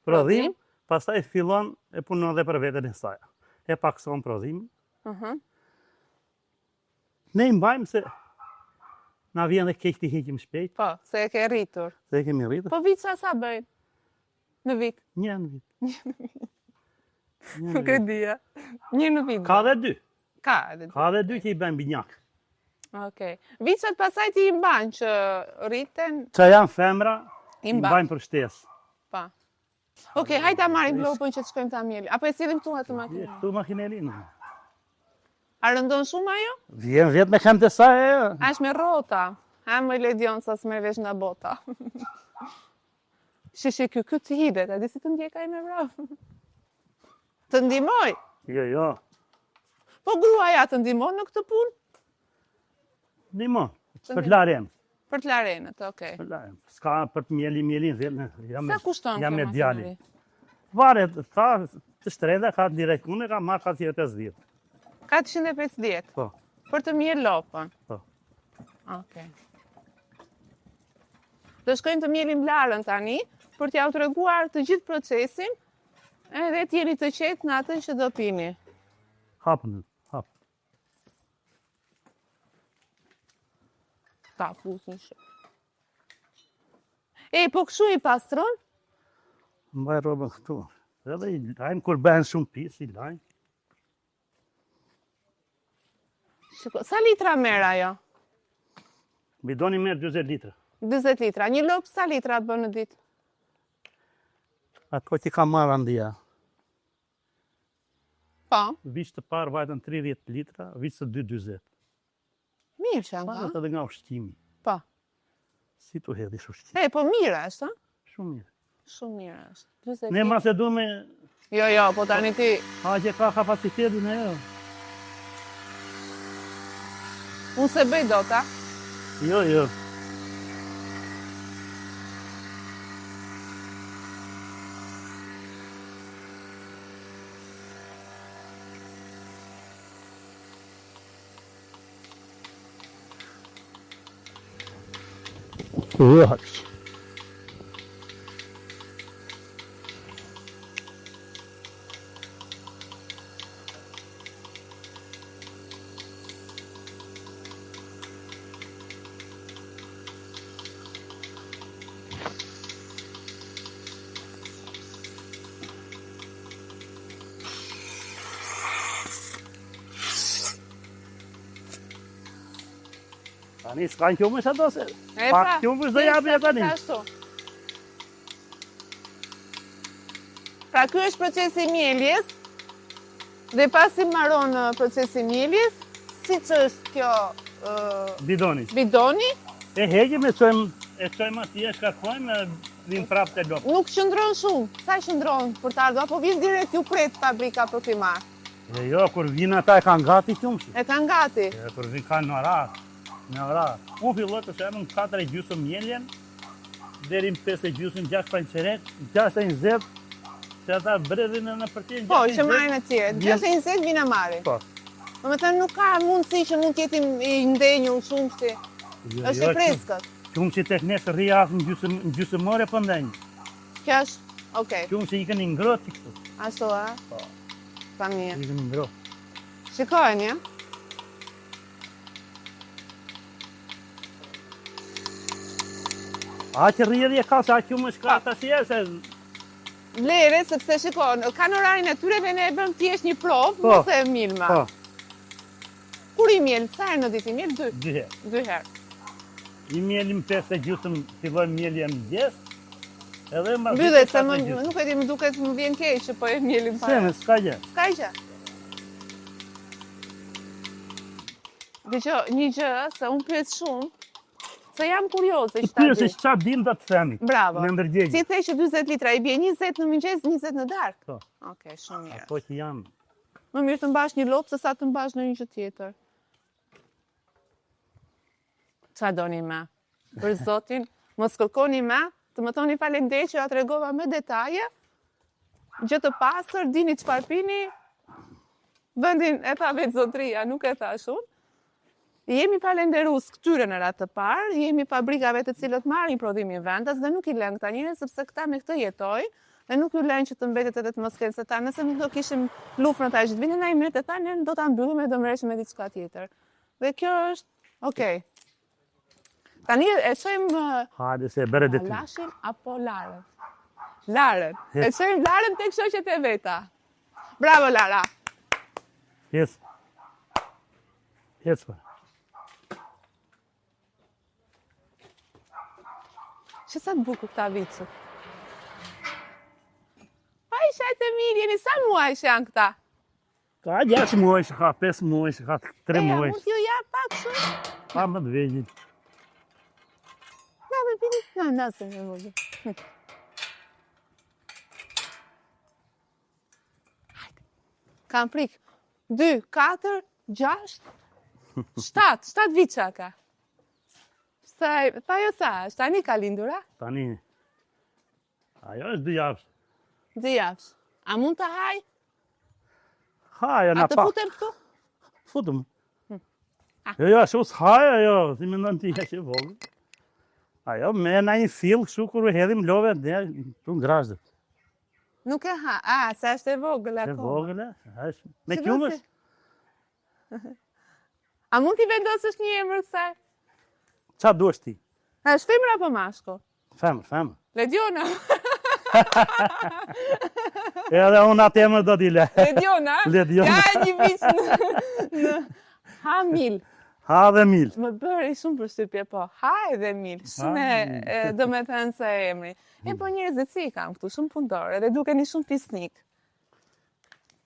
prodhim, pastaj fillon e punon dhe për veten e saj. E pakson prodhimin. Ne i mbajmë se na vjen dhe keq të heqim shpejt, Po, se e ke rritur. se e kemi rritur. Po vit sa bëjnë? Në vit? Një në vit. Nuk e dija. Një në vit. Ka dhe 2. Ka edhe. Ka dhe 2 që i bëjmë binjak. Okej. Viçat pasaj ti i mban që rriten, Që janë femra, i i mban. mbajmë për shtesë. Pa. Okej, hajde ta marrim lopën që të shkojmë ta mielim. Apo e sillim këtu atë makinë? Tu makinerinë. A rëndon shumë ajo? Vjen vet me kam të saj e. A është me rrota. Ha më ledion sa s'merr vesh nga bota. Shishi ky të hidhet, a di si të ndjekaj me vrap. Të ndihmoj. Jo. Po gruaja të ndihmon në këtë punë? Ndihmon. Për të larem. Për të larenët, okej. Për larem. S'ka për të mielin dhe Sa kushton jam kjo me djalin. makineri? Varet, ka të shtrenda, ka direkt, unë e ka marrë 450. 450. Po. Për të miel lopën. Po. Okej. Do shkojmë të mielim Larën tani, për t'ja u treguar të gjithë procesin, edhe t'jeni të qetë në atë që do pini. Hapën, hap. Ta fusin shumë. E, po kështu i pastron? Mbaj robën këtu. Edhe i lajmë, kur bëhen shumë pis, i lajmë. Sa litra merr ajo? Bidoni merr 40 litra. 40 litra. Një lopë sa litra bën në ditë? Ato që ka marrë andia. Po. Vishë të parë vajtën 30 litra, vishë të 2 20. Mirë që nga. Parat edhe nga ushqimi. Po. Si tu hedhish ushqimi? Po mirë është, ha? Shumë mirë. Shumë mirë është. 40 Ne litra. mas e du me... Jo, po tani ti... A që ka kapacitetin e jo. Unë se bëj do ta. Jo. Tani s'kan qumësh ato se... Pak qumësh do japi e tani. Pra ky është procesi i mieljes, dhe pasi mbaron procesi i mieljes, siç është kjo Bidoni. bidoni, E heqim e çojmë atje, shkarkojmë, vim prapë te lopë. nuk qëndron shumë. Sa qëndron për të ardhur apo vjen direkt ju pret fabrika për t'i marrë? E jo, kur vinë ata e kanë gati qumëshi. E kanë gati. E kur vinë kanë në orar. Unë filloj të shemë në 4,5 mieljen, deri në 5,5, 6 panqeret, 6,20, që ata brezin në përtin 6,20. Po, që marrin atje. 6,20 vinë marrin. Po. Do të thënë nuk ka mundësi që mund të jeti i ndenjur shumë si. Është e freskët. Qumëshi tek nesh rria në gjysmore po ndenjë. Kjo është, okay. Qumëshi i këni ngrot i këtu. Ashtu, a? Po. Pa mirë. I këni ngrot. Shikojnë, ja? A që rrjedhje ka, sa qumësh ka të si e se... Vlere, sepse shikojnë, kanë orarin e tyre dhe ne e bëm thjesht një provë, Po. mos e milma. Po, Kur i miel, sa herë në ditë i miel? 2 dy herë. 2 herë. I mielim 5,5, filloj mielje mëngjes, edhe më... Mbyllet, se nuk e di, më duket më vjen keq që po e mielim para. Seme, s'ka gjë. S'ka gjë. Dëgjoj, një gjë, se unë pyet shumë, se jam kurioze që ta Pyes di. se ç'a dim do të themi. Bravo. Në ndërgjegje. Si the që 40 litra i bie 20 në mëngjes, 20 në darkë. Po. Okej, shumë mirë. Ato që janë. Më mirë të mbash një lopë se sa të mbash në një gjë tjetër. Qa doni me? Për zotin, mos kërkoni me, të më thoni faleminderit që ja tregova me detaje, gjë të pastër, dini çfarë pini, vendin e tha vetë zotria, nuk e thash unë. Jemi falenderus këtyre në ratë të parë, jemi fabrikave të cilët marrin prodhimin vendas dhe nuk i lën këta njerëz sepse këta me këtë jetojnë dhe nuk ju lën që të mbetet edhe të mos kenë se ta. Nëse nuk do kishim luftë në ta që të vinin ai mirë të ta, ne do ta mbyllim e do merreshim me diçka tjetër. Dhe kjo është, okay. Tani e shojmë Hajde se bëre detyr. lashin apo larën? Larën. E shojmë larën tek shoqet e veta. Bravo Lara. Hes. Hes pa. Që sa të bukur këta vicët. Pa i shetë e mirë, jeni sa muaj që janë këta? Ka 6 muaj, ka 5 muaj, ka 3 muaj. Mund t'ju ja pak shumë? Pa më të vegjit. Na, me pini, na, se me vogë. Kam prik. 2, 4, 6, 7 vica ka. Pa jo sa, është tani ka lindur, a? Tani. Ajo është 2 javë. 2 javësh. A mund të haj? Haja A na të pa. futem këtu? Futëm. Jo, ashtu s'haja, ajo, si me ndonë t'i që vogë. Ajo, me na një fill, kështu kur u hedhim love, dhe tu ngrashdet. Nuk e ha, se është e vogël Se akoma. vogële, është. Me Si qumësh, A mund t'i vendosësh një emër kësaj? qa duesh ti? A është femër apo mashkull? Femër. Lediona. Edhe unë atë emër do t'i le. Lediona. Lediona. Ja, një vit në... Hamil. Ha dhe mil. Më bëri shumë përshtypje, po. Ha edhe mil. Shumë do me thënë se emri. E po njerëzit si kam këtu, shumë punëtorë, edhe dukeni shumë pisnik.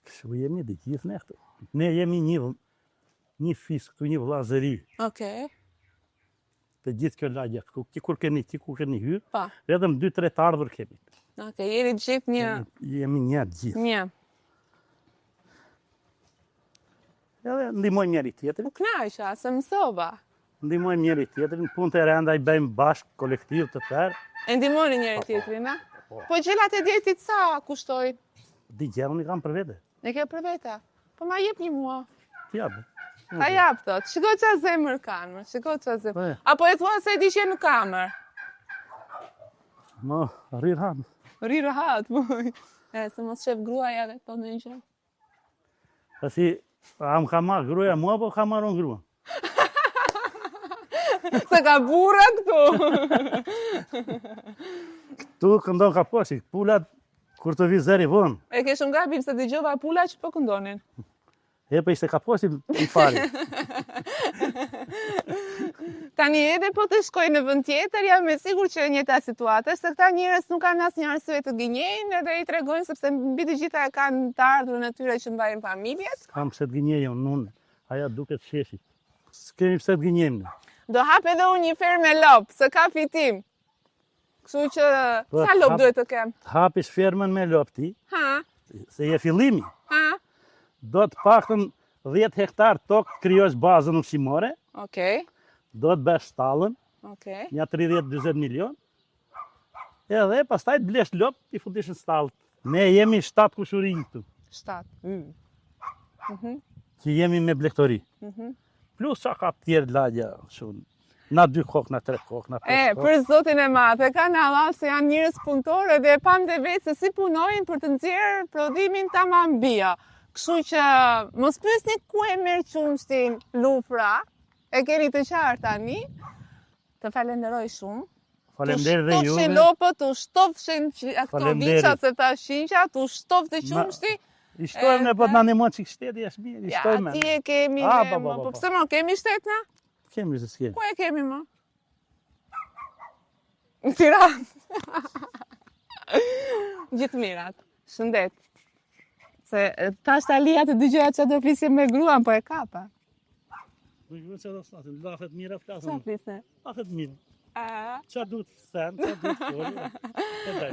Kështu jemi dhe gjithë ne këtu. Ne jemi një fisk këtu, një vllazëri. Okej. Të gjithë kjo lagja, kur keni hyrë, Pa. edhe më 2-3 të ardhur kemi. Okej, jeni gjithë një... Jemi një gjithë. Një. Edhe ndihmojmë njëri tjetrin. Knaqja, se mësova. Ndihmojmë njëri tjetrin, punë të renda i bëjmë bashkë, kolektiv të tërë. E ndihmoni njëri tjetrin, a? Po gjelat e djetit sa kushtojnë? Digjerën i kam për vete. E ke për veta? Po ma jep një mua. T'jabë. Ta jap thot. Shiko qa zemër kanë, shiko qa zemër. Po e. Apo e thua se e di që je në kamer. Më rrirë hanë. Ri rahat, moj. Se mos shef gruaja dhe të në një. Pasi, a më ka marrë gruaja mua, po ka marrë unë grua. Se ka burra këtu. Tu këndon ka posi, pulat, kur të vi zeri vonë. E ke shumë gabim se dëgjova pula që po këndonin. E për ishte ka posi i fari. Tani edhe po të shkoj në vend tjetër, jam me sigur që njëta situatë, se këta njerëz nuk kanë asnjë arsye të gënjejnë edhe i tregojnë sepse mbi të gjitha e kanë të ardhurën e tyre që mbajnë familjet. Kam pse të gënjej unë, aja duket sheshi. S'kemi pse të gënjejmë ne. Do hap edhe unë një fermë me lop, se ka fitim. Kështu që Po, sa lop hap- duhet të kem? Të hapish fermën me lopti, Ha? se je fillimi. Ha? Do të paktën 10 hektar tokë krijosh bazën ushqimore, Okej. do të bësh stallën, Okej. një 30-40 milion. Edhe pastaj të blesh lop, i futish në stallë. Ne jemi 7 kushurinë këtu, 7. që jemi me blektori. Plus qa ka tjerë lagja, shumë. Na 2 kokë, na 3 kokë, na 5 E, kokë. për zotin e madh, e kanë Allah se janë njerëz punëtorë dhe e pam dhe vetë se si punojnë për të nxjerrë prodhimin tamam bio. Kështu që mos pyesni ku e merr qumshtin lufra, e keni të qartë tani. Të falenderoj shumë. Faleminderit dhe Tu shtofshin juve. lopët, tu shtofshin ato Faleminderit. viçat se ta shinqa, tu shtofte qumshti. I shtojmë ne, po të na ndihmon çik shteti, është mirë, i Ja, shtojmë. ti e kemi Ah, ne, po, mo. po, Po po. pse mo kemi shtet na? Kemi se s'kemi. Ku e kemi më? Në Tiranë. Gjithë mirat. Shëndet. Se tash Talia të dëgjoja që do flisim me gruan, po e kapa. Nuk vjen se do flasim, lafet mira Sa flasim. flisne? Lafet mira. A? Qa duhet të them, qa duhet të folë. Po daj.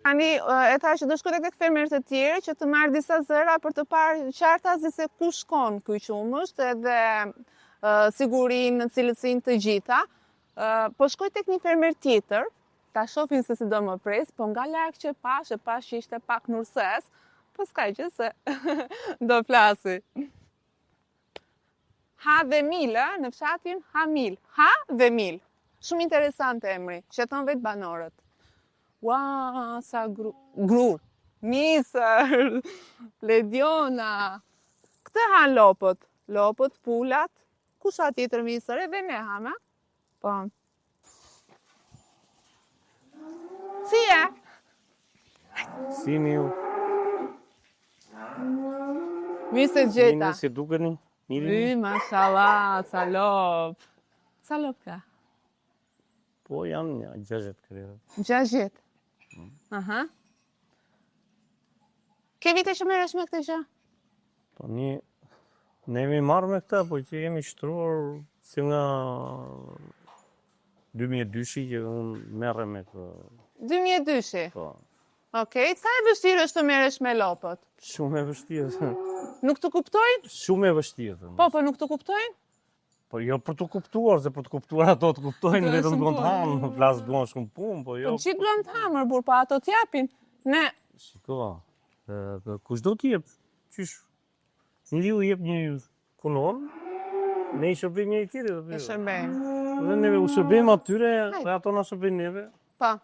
Tani e tha që do shkoj tek fermerët e tjerë që të marr disa zëra për të parë qartazi se ku shkon ky qumësht edhe sigurinë, cilësinë të gjitha. Po shkoj tek një fermer tjetër, ta shohin se si do më pres, po nga larg që pash që ishte pak nurses, po s'ka gjë se do flasi. Ha dhe Mil, në fshatin Hamil. Ha dhe Mil. Shumë interesante emri, që thon vetë banorët. Ua, sa grur, nisër, lediona. Këtë han lopët, pulat, kusha tjetër misër, edhe ne hama. Po. Si e? Si ju? Mirë se gjeta. Si dukeni? Vy, mashallah, sa lop. Sa lop ka? Po janë një 60 krerë. 60. Aha. Ke vite që merresh me këtë gjë? Po ne jemi marrë me këta, po që jemi shtruar si nga 2002 që unë merre me këtë. 2002. Po, Okej, sa e vështirë është të merresh me lopët? shumë e vështirë. Nuk të kuptojnë? Shumë e vështirë. Po, nuk të kuptojnë? Po jo për të kuptuar, se për të kuptuar ato të kuptojnë, Do vetëm shumë duan të punë. hanë, plas duan shumë punë, po Po jo. gjithë duan të hamër, burr, po ato t'japin. Ne, Shiko, kush do t'jep? Qysh? Njeriu jep një kunon, ne i shërbim një tjetër. e shërbejmë. Dhe neve u shërbim atyre, dhe ato na shërbim neve. Po,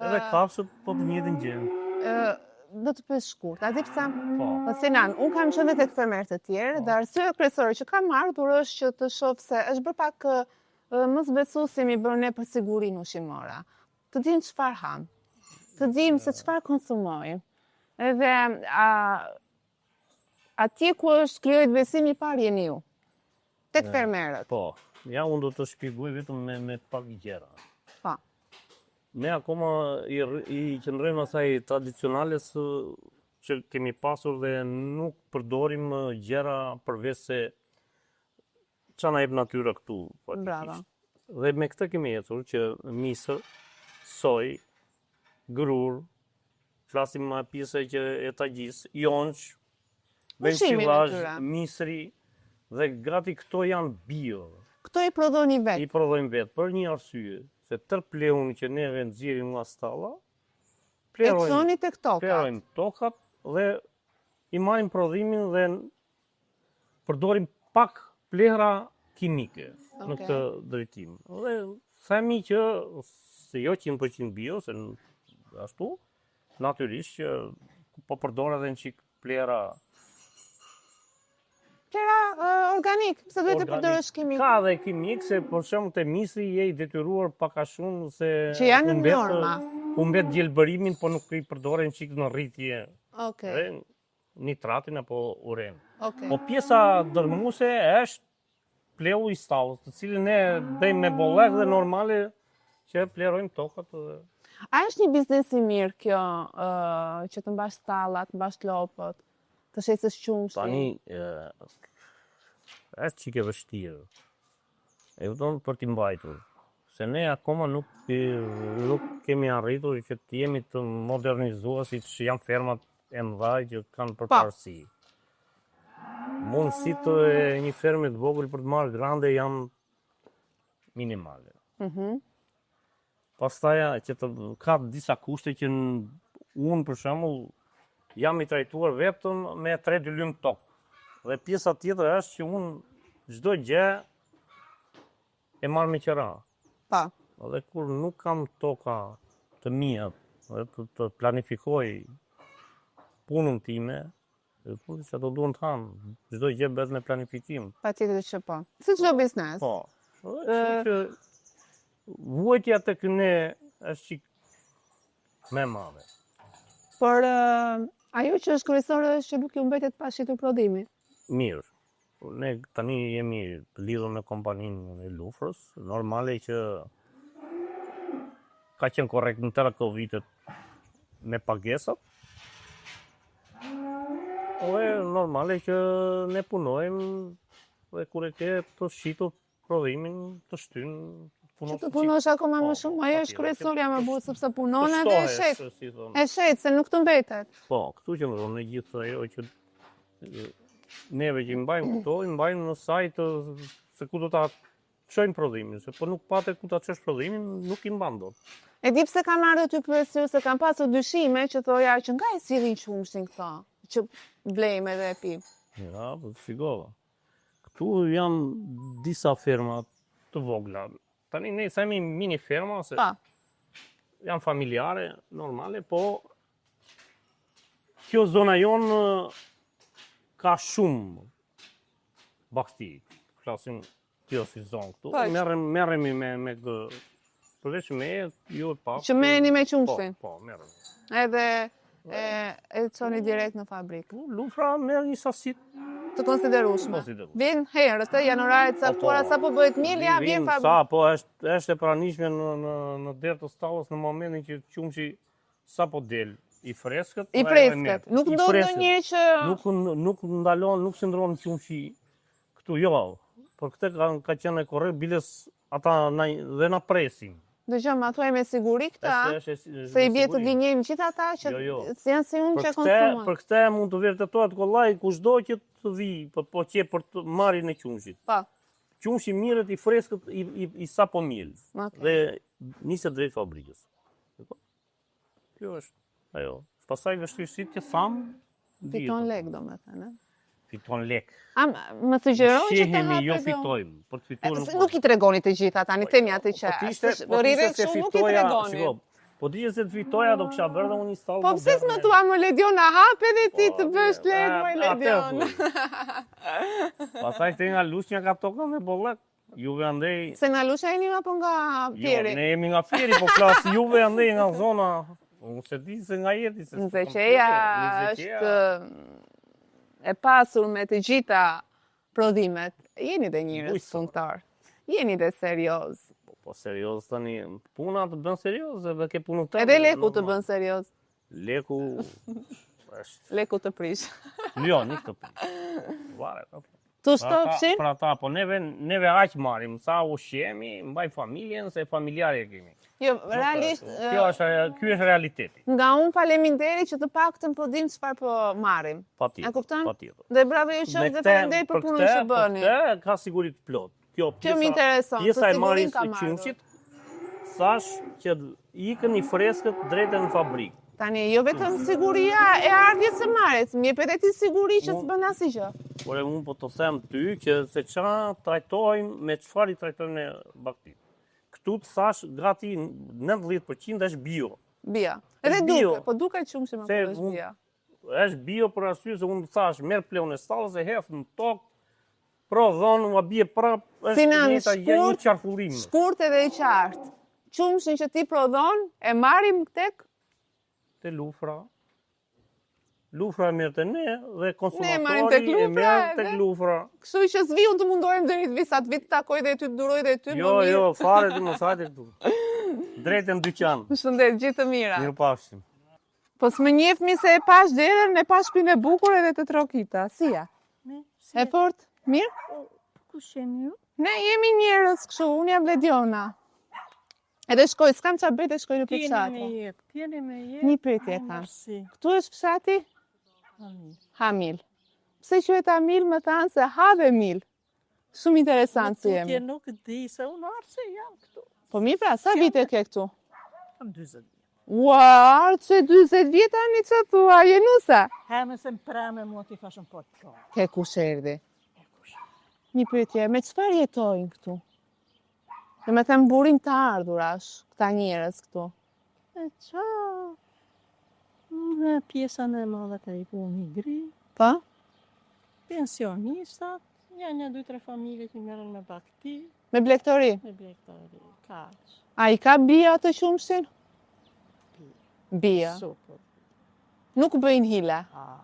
Edhe kafshët po të njëjtën gjë. do të pyes shkurt. A di pse? Po. Po Sinan, unë kam qenë tek fermerët e tjerë, dhe arsyeja kryesore që kam ardhur është që të shoh se është bërë pak mos besuesimi bërë ne për sigurinë ushqimore. Të dim çfarë ham, të dim se çfarë konsumojmë. Edhe atje ku është krijohet besimi i parë jeni ju. tek fermerët. Po, ja unë do të shpjegoj vetëm me pak gjëra. Po. Ne akoma i qëndrojmë asaj tradicionales që kemi pasur dhe nuk përdorim gjëra përveç se ç'a na jep natyra këtu. Bravo. Dhe me këtë kemi ecur që misër, soj, grur, flasim ma pjesë që e tagjis, jonç, Ushqimi vençillazh, natyra. misri dhe gati këto janë bio. Këto i prodhoni I vetë. prodhojmë vetë për një arsye, se tërë plehun që neve nxjerrim nga stalla, E çoni tek toka. plerojmë tokat dhe i marrim prodhimin dhe përdorim pak plehra kimike në Okej. këtë drejtim. Dhe themi që se jo 100% bio, se ashtu, natyrisht që po përdor edhe një çik plehra Plera organik, pse duhet të organik. përdorësh kimik? Ka dhe kimik, se për shembull te misri je i detyruar pak a shumë se Që janë në humbet- norma. Humbet gjelbërimin, po nuk i përdoren çik në rritje Okej, dhe nitratin apo uren. okej. Po pjesa dërmuese është pleu i stallës, të cilin ne bëjmë me bollek dhe normale që plerojmë tokat dhe A është një biznes i mirë kjo, që të mbash stallat, të mbash lopët, të shesësh qumshi? tani është çike vështirë. E kupton për t'i mbajtur. Se ne akoma nuk kemi arritur që të jemi të modernizuar si që janë fermat e mëdha që kanë përparësi. Mundësitë e një ferme të vogël për të marrë grande janë minimale. Pastaj që ka disa kushte që unë për shembull jam i trajtuar vetëm me 3 lym tokë. Dhe pjesa tjetër është që unë çdo gjë e marr me qira. Pa. Dhe kur nuk kam toka të mia dhe të planifikoj punën time, punë që do duan të hanë, çdo gjë bëhet me planifikim. Patjetër që po. Si çdo biznes. Po. Kështu që vuajtja tek ne është çik më e madhe. Por ajo që është kryesore është që nuk ju mbetet pa shitur prodhimi. Mirë. Ne tani jemi të lidhur me kompaninë e Lufrës, normale që ka qenë korrekt në tëra këto vitet me pagesat. Dhe normale që ne punojmë dhe kur e ke të shitur prodhimin të shtyn Që të punosh akoma më shumë, ajo është kryesorja më burr sepse punon edhe e shet. E shet se nuk të mbetet. Po, këtu që ndronë në gjithë ajo që neve që i mbajmë këto, i mbajmë në sajtë se ku do ta çojmë prodhimin, se po nuk pate ku ta çosh prodhimin, nuk i mban dot. E di pse kam ardhur ty pyesur se kam pasur dyshime që thoja që nga e sillin qumshin këto, që blejmë edhe e pim. Ja, po shikova. Këtu janë disa ferma të vogla. Tani ne themi mini ferma se Pa. janë familjare, normale, po kjo zona jonë ka shumë bakti. Flasim kjo si zonë këtu. Po, Merremi me këtë përveç me jo e pak. Që merreni me qumshin. Po, merremi. Edhe e çoni direkt në fabrikë. Lufra merr një sasi Të konsiderueshme. konsiderueshme. Vjen herët, janë oraret caktuara, sa po bëhet milja, vjen fabrikë. Sa po është e pranishme në derë të stallës në momentin që qumshi sa po del i freskët. I freskët. Nuk ndodh ndonjëherë që Nuk ndalon, nuk qëndron qumshi këtu, jo. Por këtë ka qenë e korrekt, biles ata dhe na presin. dëgjoj, ma thuaj me siguri këta, se i bie të siguri. gënjejmë gjithë ata që Jo. janë si unë që Për konsumojnë. këtë mund të vërtetohet kollaj kushdo që të vi, po që për të marrjen e qumshit. Pa. Qumshi mirët i freskët i sapo mil. Okej. Dhe niset drejt fabrikës. Kjo është ajo. Pastaj vështirësitë që tham, Fiton lek, domethënë. fiton lek. Më sugjeron që të Shihemi, jo hapë fitojmë. Për të fituar Nuk i tregoni të gjitha tani, themi atë që rriret se shumë nuk i tregoni. Po dije se të fitoja do kisha bërë dhe unë një stallë. Po pse s'më thua më Ledion na hap edhe ti të bësh lek më Ledion. Pastaj te nga lushnja ka tokën me bollak. Juve andej. Se nga Lusha jeni apo nga Jo, Pieri? ne jemi nga Pieri, po flas juve andej nga zona. Unë se di se nga jeti se. Nzeqeja është e pasur me të gjitha prodhimet. Jeni dhe njerëz punëtar. Jeni dhe serioz. Po serioz tani, puna të bën serioz edhe ke punën tënde. Edhe leku të bën serioz. Leku është Leku të prish. jo, nuk të prish. Varet. Tu shtofshin? Për ata, po neve aq marrim, sa ushqemi, mbaj familjen, se familjarë kemi. Jo, realisht, Ky është realiteti. nga unë faleminderit që të paktën po dim çfarë po marrim. Patjetër. A kupton? Patjetër. Dhe bravo ju qoftë dhe faleminderit për punën që bëni. Për këtë ka siguri të plot. Kjo Kjo më intereson, pjesa të e sigurin marrjes ka së marrë. qumshit, thash që ikën i freskët drejt në fabrikë. Tani, jo vetëm siguria e ardhjes së marrjes, më jep edhe ti siguri që s'bën asgjë. Por e unë po të them ty që se çfarë trajtojmë, me çfarë i trajtojmë në baktit. Këtu të thash gati 90% është bio. Bio. Edhe bio. duke, po duket shumë që më Se është bio. Është bio për arsye se unë thash merr pleun e stallës e hef në tokë, prodhon, ua bie prap, është Sinan, një qarkullim. shkurt edhe i qartë. Qumshin që ti prodhon, e marrim tek Te lufra. Lufra e merr te ne dhe marrim tek konsumatori e lufra, merr tek edhe- lufra. Kështu që s'vi unë të mundohem deri të vi sa të vi të takoj dhe ty të duroj dhe ty më Jo, mirë. jo, fare ti mos hajde këtu. Drejt në dyqan. Shëndet, gjithë të mira. Mirë pafshim. Po s'më njefmi se e pash derën, e pash shpinë e bukur edhe të trokita. Sija? E fort? Mirë? Kush jeni ju? Ne jemi njerëz kështu, unë jam Lediona. Edhe shkoj, s'kam çfarë bëj, dhe shkoj në fshatë. Tjeni me jetë. Një pyetje kam. Merci. Këtu është fshati Amin. Hamil. Pse quhet Hamil, më thanë se ha dhe mil. Shumë interesant si Tutje jemi. nuk di se unë arse jam këtu. Po mi pra, sa vite ke këtu? Kam 20 vjet. Ua, arse 40 vjet tani që thua, Jenusa. Heme se më preme mua t'i fashën po të ka. Ke kush erdhi? Një pyetje, me çfarë jetojnë këtu? Dhe me them burim të ardhurash, këta njerëz këtu. E qa? Në pjesën e madhe të i punë i gri, Po? pensionistat, një 2-3 familje që merren me bakti, Me blegtori. me blektori, kaq. A i ka bia të qumshin? Bia. Super. Nuk bëjnë hile. Ah.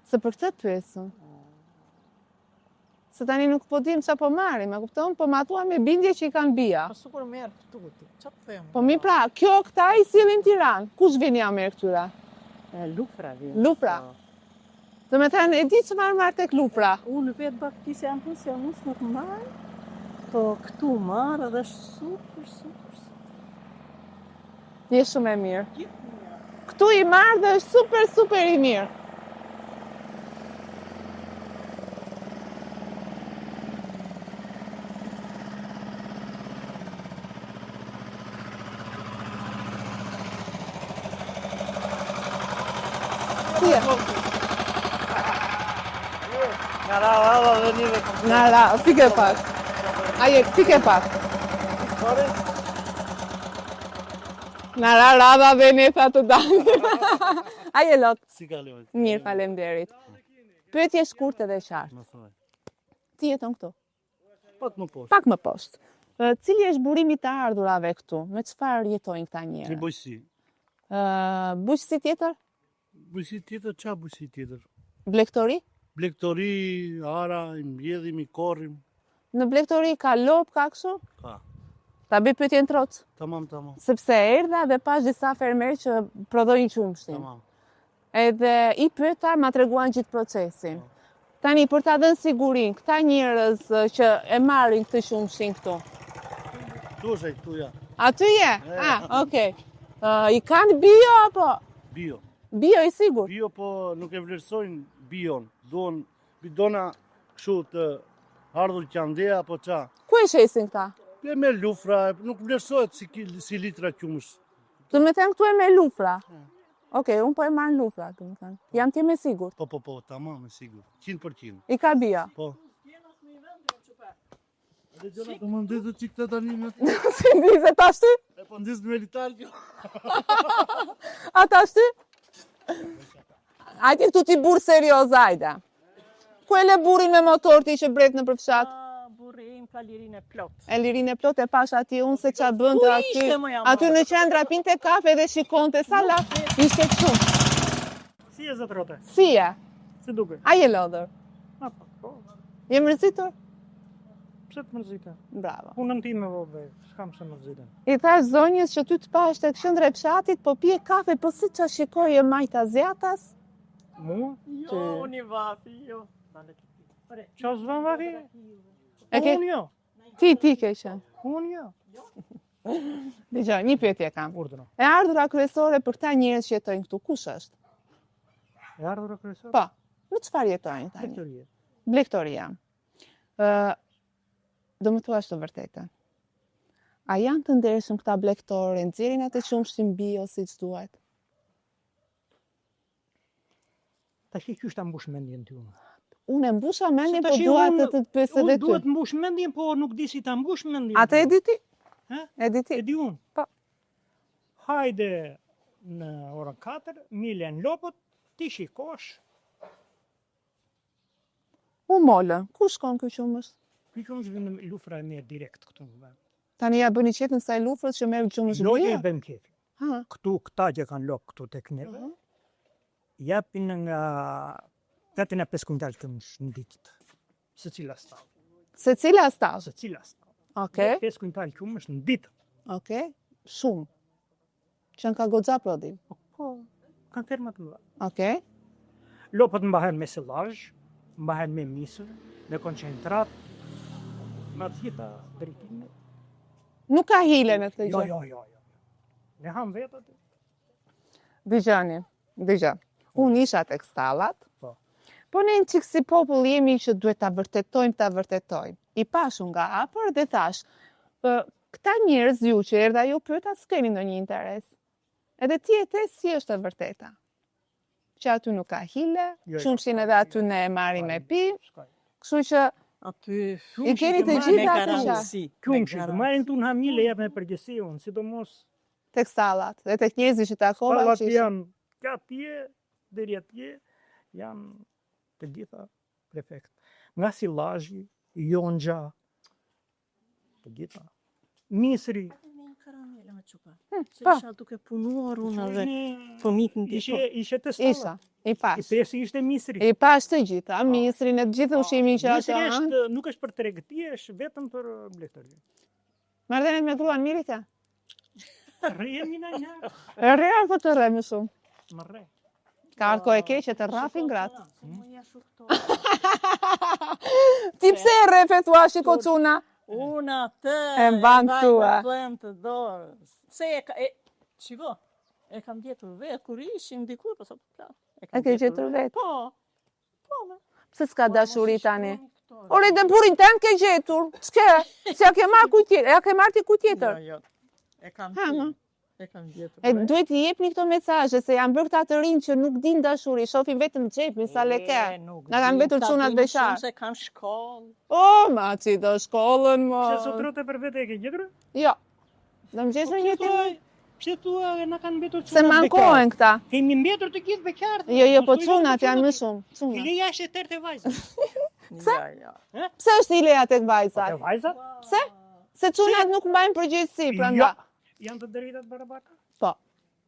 Se për këtë pyesëm. Se tani nuk po dim sa po marrim, e kupton? Po ma thua me bindje që i kanë bia. Po sukur merë këtu ti, që të them? Po mi pra, kjo këta i sillin Tiranë. Kush vini ja merr këtyra? Lufra vjen. Lufra. Do me thënë, e di çfarë marr tek lufra. Unë vetë baktisë jam pensionist nuk marr, po këtu marr edhe është super. Je shumë e mirë. Këtu i marr dhe është super i mirë. Nga rava dhe njëve Nga ra, pike pak. Aje, pike pak. Nga ra rava dhe ne tha të dalë. Aje lot. Si kaloj? Mirë, faleminderit. Pyetje shkurtë dhe qartë. Më thuaj. Ti jeton këtu? Pak më poshtë. Pak më poshtë. Cili është burimi të ardhurave këtu? Me çfarë jetojnë këta Një njerëz? bujësi. Bujqësi tjetër? Bujësi tjetër, qa bujësi tjetër? Blegtori? Blektori, ara, i mbjedhim, i korrim. Në blegtori ka lop, ka kështu? Ka. Ta bëj pyetjen troc. Tamam. Sepse erdha dhe pash disa fermerë që prodhojnë qumshin. Tamam. Edhe i pyeta, ma treguan gjithë procesin. Tani, për ta dhënë sigurin, këta njerëz që e marrin këtë qumshin këtu. Tu është e këtu, ja. Aty je? Okej. I kanë bio apo? Bio. Bio i sigur. Bio, po nuk e vlerësojnë bion. Duon bidona kështu të ardhur qandeja, po qa. Ku e shesin këta? E me lufra, nuk vlerësohet si litra qumësh. Do me thënë këtu e me lufra. Okej, unë po e marrë lufra, do me thënë. Jam ti me sigur. Po, tamam, me sigur. 100%. I ka bio. Po. Dhe gjona të më ndizë që këtë tani me të... Si ndizë, ta shty? E po ndizë militar kjo. A ta shty? Ajti këtu ti burë serios, ajde. Ku e le burin me motor ti që bret në përfshat? Burim ka lirin e plot. E lirin e plot e pash ati unë se qa bënte aty. ishte, mo jam Aty në qendra pinte kafe dhe shikonte sa laf. Ishte kështu. Si e zotërote? Si e? Si duke? A je lodhër? Po. Je mërzitur? Pse të mërzita? Bravo. Punën time vove, s'kam se mërzita. I thash zonjës që ty të pash tek qendra e fshatit, po pije kafe, po si qa shikoje majt azjatas? Mua? Jo, unë i vafi, jo. Qa zvan vafi? E ke- Unë jo. Ti ke qenë. Unë jo. Dgjoj, një pyetje kam. Urdhëro. E ardhura kryesore për këta njerëz që jetojnë këtu, kush është? E ardhura kryesor? Po, në çfarë jetojnë tani? Lektorie. Blegtoria. Do më thuash të vërtetën. A janë të ndershëm këta blegtorë, nxjerrin atë qumshin bio siç duhet? Ta që qysh ta mbush mendjen ty unë? Unë e mbusha mendjen, Se po tash dua unë- të pyes edhe Unë ty. duhet mbush mendjen, po nuk di si ta mbush mendjen. Atë e di ti? Ha? E di ti? E di unë. Po. Hajde në orën 4, milen lopët, ti shikosh, U molën. Ku shkon ky qumësh? ky qumësh vjen në lufra e merr direkt këtu në vend. Tani ja bëni qetën sa lufrës që merr qumësh Logje i bio. bëm kefi. Ha. Këta që kanë lopë këtu tek neve, japin nga 85 kuntal qumësh në ditë. Secila stall. Secila staz. Secila stall. Okej, 5 kuntal qumësh në ditë. okej. Shumë. Që ka goxha prodhim. Po, kanë ferma të mëdha. Okej. Lopët mbahen me silazh, mbahen me misë, me koncentrat, me të gjitha drejtime. Nuk ka hile në këtë Jo, gjë. jo. Ne ham vetë aty. Dëgjoj. Unë isha tek stallat. Po. Po ne çik si popull jemi që duhet ta vërtetojmë. I pash unë nga afër dhe thash, këta njerëz ju që erdha ju pyeta s'keni ndonjë interes. Edhe ti e the si është e vërteta. Që aty nuk ka hile, Jo, qumshin edhe aty ne e marrim me pi, S'ka. kështu që Aty i keni të gjitha atë që garanci. Qumshi, të marrin tu në hamile jep me përgjësi unë, sidomos tek stallat dhe tek njerëzit që takova. stallat që ishin- janë ka atje, deri atje, janë të gjitha prefekt. Nga silazhi, yonxha, të gjitha. Misri, Karamela me çupa. Se po. isha duke punuar unë edhe fëmijët në ishe të Isha, stallat. i pash. I pesi ishte misri. I pash të gjitha, misrin e të gjithë ushqimin që Misri ato është, nuk është për tregti, është vetëm për blegtori. Marrëdhëniet me gruan mirë ka? Rrejemi në një, E rre apo të rre më shumë? më rre. Ka arko e keqe të rrafin gratë. Më jashu këto. Ti pse e rre thua shiko çuna? Unë atë E mban tua. Të të dorës. Se shiko, e kam gjetur vetë kur ishim dikur, po sot ka. E ke gjetur vetë? Po. Pse s'ka dashuri tani? Ore dhe burin tën ke gjetur. Ç'ke? Si ja ke marr kujt tjetër? Ja ke marr ti kujt tjetër? Jo. E kam Ha, ma. E kam gjetur. E duhet i jepni këto mesazhe se janë bërë këta të rinj që nuk din dashuri, shohin vetëm xhepin sa leke. Na kanë mbetur çunat beqar. Se kanë shkollë. O, ma që do shkollën, mo. Pse sot rote për vete e ke gjetur? Jo. Do më gjesë një tim. Pse thua na kanë mbetur çunat Se mankohen këta. Kemi mbetur të gjithë beqartë. Jo, po çunat janë më shumë. Çunat. Ileja është e tërë të vajzës. Ja. Pse është ileja tek vajzat? Të vajzat? Pse? Se çunat nuk mbajnë përgjegjësi, prandaj. Janë të drejtat barabarta? Po.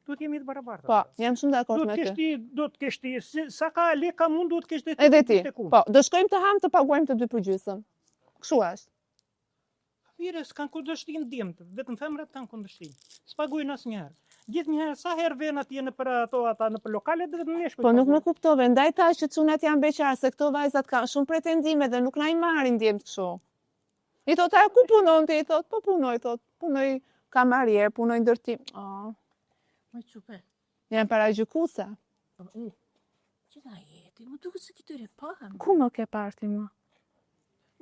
Duhet jemi të barabarta. Po, jam shumë dakord me ty. Do të kesh ti, sa ka leka mund duhet kesh ti. Edhe ti. Po, do shkojmë të ham të paguajmë të dy përgjysëm. Kështu është. Mire, s'kan kundërshtim djemtë, vetëm femrat kanë kundërshtim. S'pagujnë asnjëherë. Gjithnjëherë sa herë vjen atje në për ato ata në për lokale dhe vetëm ne shkojmë. Po nuk më kuptove, ndaj tash që çunat janë beqar, se këto vajzat kanë shumë pretendime dhe nuk na i marrin djemt kështu. I thot, a ku punon ti? I thot, po punoj kamarier, punoj ndërtim. Oh, Më çupe. janë paragjykuese. Që da jeti, më duket se këtyre pahem. Ku më ke parti më?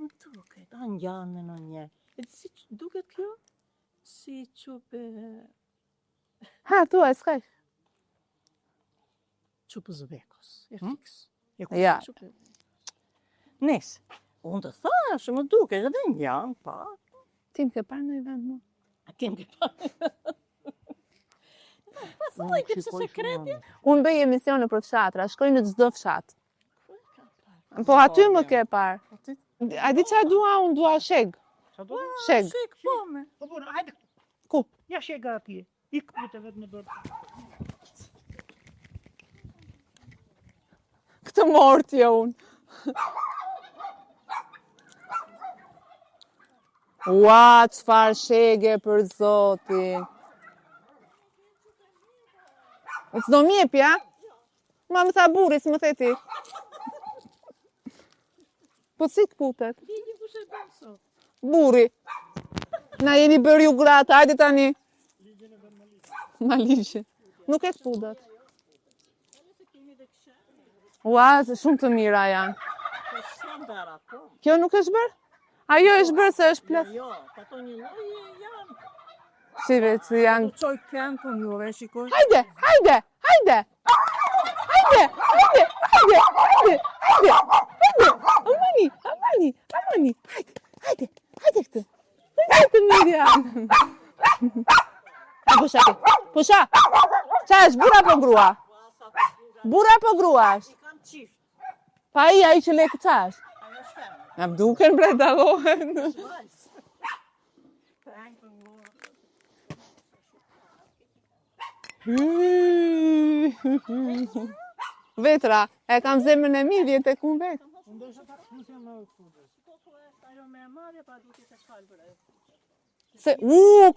Më duket, anë janë në një. E si duket kjo? Si çupe... Ha, thua, s'ka. Çupës vekos. E fiks. Ja. Çupe. Nes. Unë të thash, më duket, edhe në janë, pa. Ti më ke parë në i vend më? A kem ke pa? Pa thuaj, ke pse sekreti? Unë bëj emisione për fshatra, shkoj në çdo fshat. Po aty më ke parë. A di çfarë dua? Unë dua sheg. Sa do? Sheg. Shek, po me. Po, hajde. Ku? Ja shega atje. Ik putë vetë në dorë. Këtë mortje unë. Ua, çfarë shege për zotin. S'do m'jepja? Ma më tha burri, s'më the ti. Po si këputet? Burri. Na jeni bërë ju gratë, hajde tani. Ma ligje. Nuk e këputet. Ua, se shumë të mira janë. Kjo nuk është bërë? Ajo është bërë se është plot. Jo, ato një lloj janë. Si vetë janë. Çoj kënd të juve, shikoj. Hajde, hajde, hajde. Hajde, hajde, hajde, hajde, hajde, hajde. Amani, amani, amani. Hajde, hajde, hajde këtë. Hajde të mirë janë. Pusha ti, pusha. Qa është, bura po grua? Bura po grua është? Kam çift. Pa i që lekë qa është? Ajo është femër. Na më duken bre dallohen. Vetra, e kam zemrën e mirë, vjen tek unë vetë. Ajo me e marrë, pa duke të shkallë për e. Se,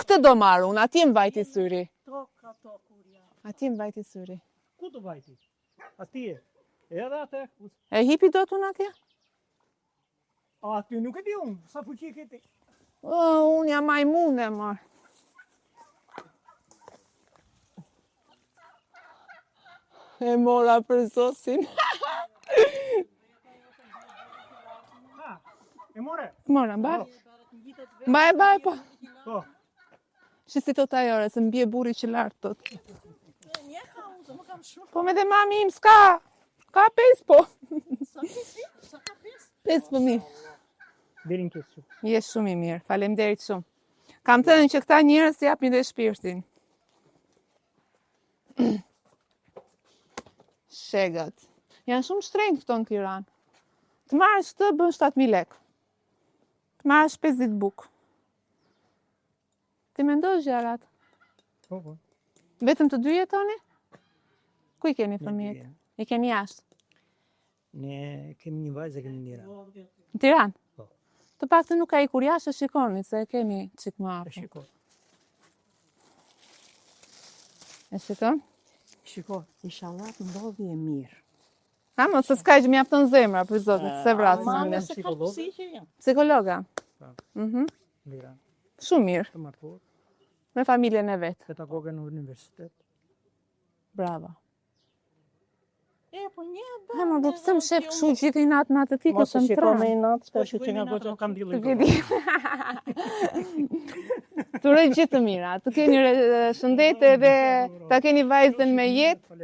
këtë do marrë unë, ati më vajti syri. Toka, kur janë. Ati më vajti syri. Ku të vajti? Atje. Edhe atë. E hipi do të unë atje? A, aty nuk e di unë, sa fuqi ke ti. Unë jam majmune, marë. E mora për zosin. E more? Mora, mbaj. Mbaj, po. Po. Që si tot ajore, se mbje buri që lartë tot. Një kam, më kam shumë. Po me dhe mami im s'ka. Ka 5 po. Sa ka pes? 5 fëmi. Deri në kësë. Je shumë i mirë, faleminderit shumë. Kam thënë që këta njerëz japin dhe shpirtin. Shegat. Janë shumë shtrenjtë këto në Tiranë. Të marrësh të bën 7.000 lekë. Të marrësh 50 bukë. Ti mendoj gjarat? Po, po. Vetëm të dy jetoni? Ku i keni fëmijët? I keni jashtë? Ne kemi një vajzë e kemi njëra. Në Tiranë? Po. Të pak të nuk ka i kur jashtë shikoni, se e kemi qik më E afër. shiko. E shikon? Shiko, inshallah të ndodhi e mirë. Ha, mo, se s'ka që mjafton zemra, për zotit, se vrasë Mame në se ka pësi që janë. psikologa. Mhm. Mira, Shumë mirë, të martuar, me familjen e vetë. pedagoge në universitet. Bravo. E, po një Ha, mo, po pëse më shef këshu gjithë i natë natë të ti, Mos kësë e më shiko me tranë. i natë, s'ka Po, që që nga gotë. nuk kam dilë. Të vidi. Të uroj gjithë të mira, të keni shëndete dhe ta keni vajzën me jetë,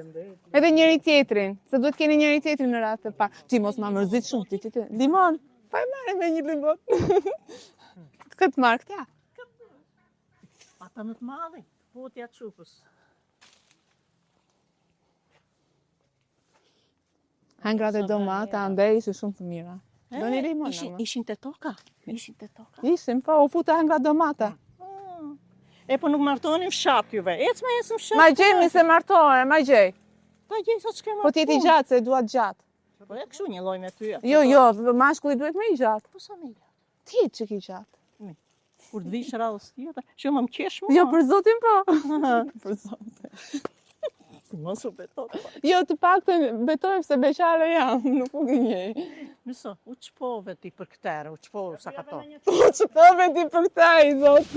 edhe njëri tjetrin, se duhet keni njëri tjetrin në ratë të pa. Ti mos ma mërzit shumë, ti. Limon, pa e marrë me një limon. Këtë marrë këta. Ata më të madhe, putja qupës. Hangra dhe domata, andej ishin shumë të mira. Do një limon, ama. Ishin të toka. Ishin të toka. Ishim, po, u futa hangra domata. E, po nuk martonim fshat juve. Ecë me ecëm fshat. Ma gjemi se martore, ma gjej. Pa gjej sa që kemë Po t'jeti gjatë, se duat gjatë. Po e këshu një loj me ty. Jo, mashkulli duhet me i gjatë. Po sa me gjatë. Ti që ki gjatë. Kur të vish radhës tjetër, që më kesh mua. Jo, për zotin po. Për zotin. Mos u betot. Jo, të pak të betojmë se beqare jam, nuk u gënjej. Nëso, u qpove ti për këtere, u qpove sa kato. Që përve ti për këta i zot.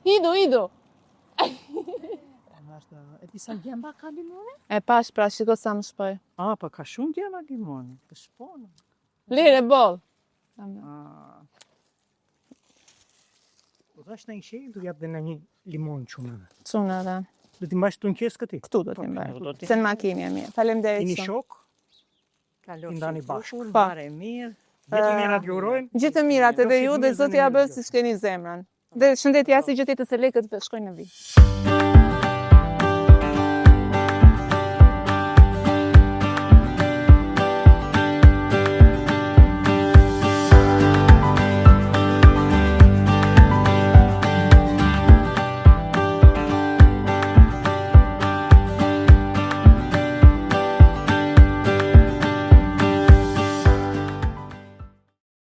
Idu. E ti sa gjemba ka limone? E pash pra, shiko sa më shpoj. A, pa ka shumë gjemba limone. Të shponë. Lire, bol. Po thash në një shej, du jap dhe në një limon qumëve. Quna dhe. Du t'i mbash të në qesë këti. Këtu do t'im bërë. Se në makinë e mirë. Falemderit Një shumë. shok, Kalo Indani bashkë. Bare mirë. gjithë mirat ju urojnë. Gjithë të mirat edhe ju dhe zoti ja bëj si shkeni zemrën. Dhe shëndetje asi gjithë të se lekët shkojnë në vit.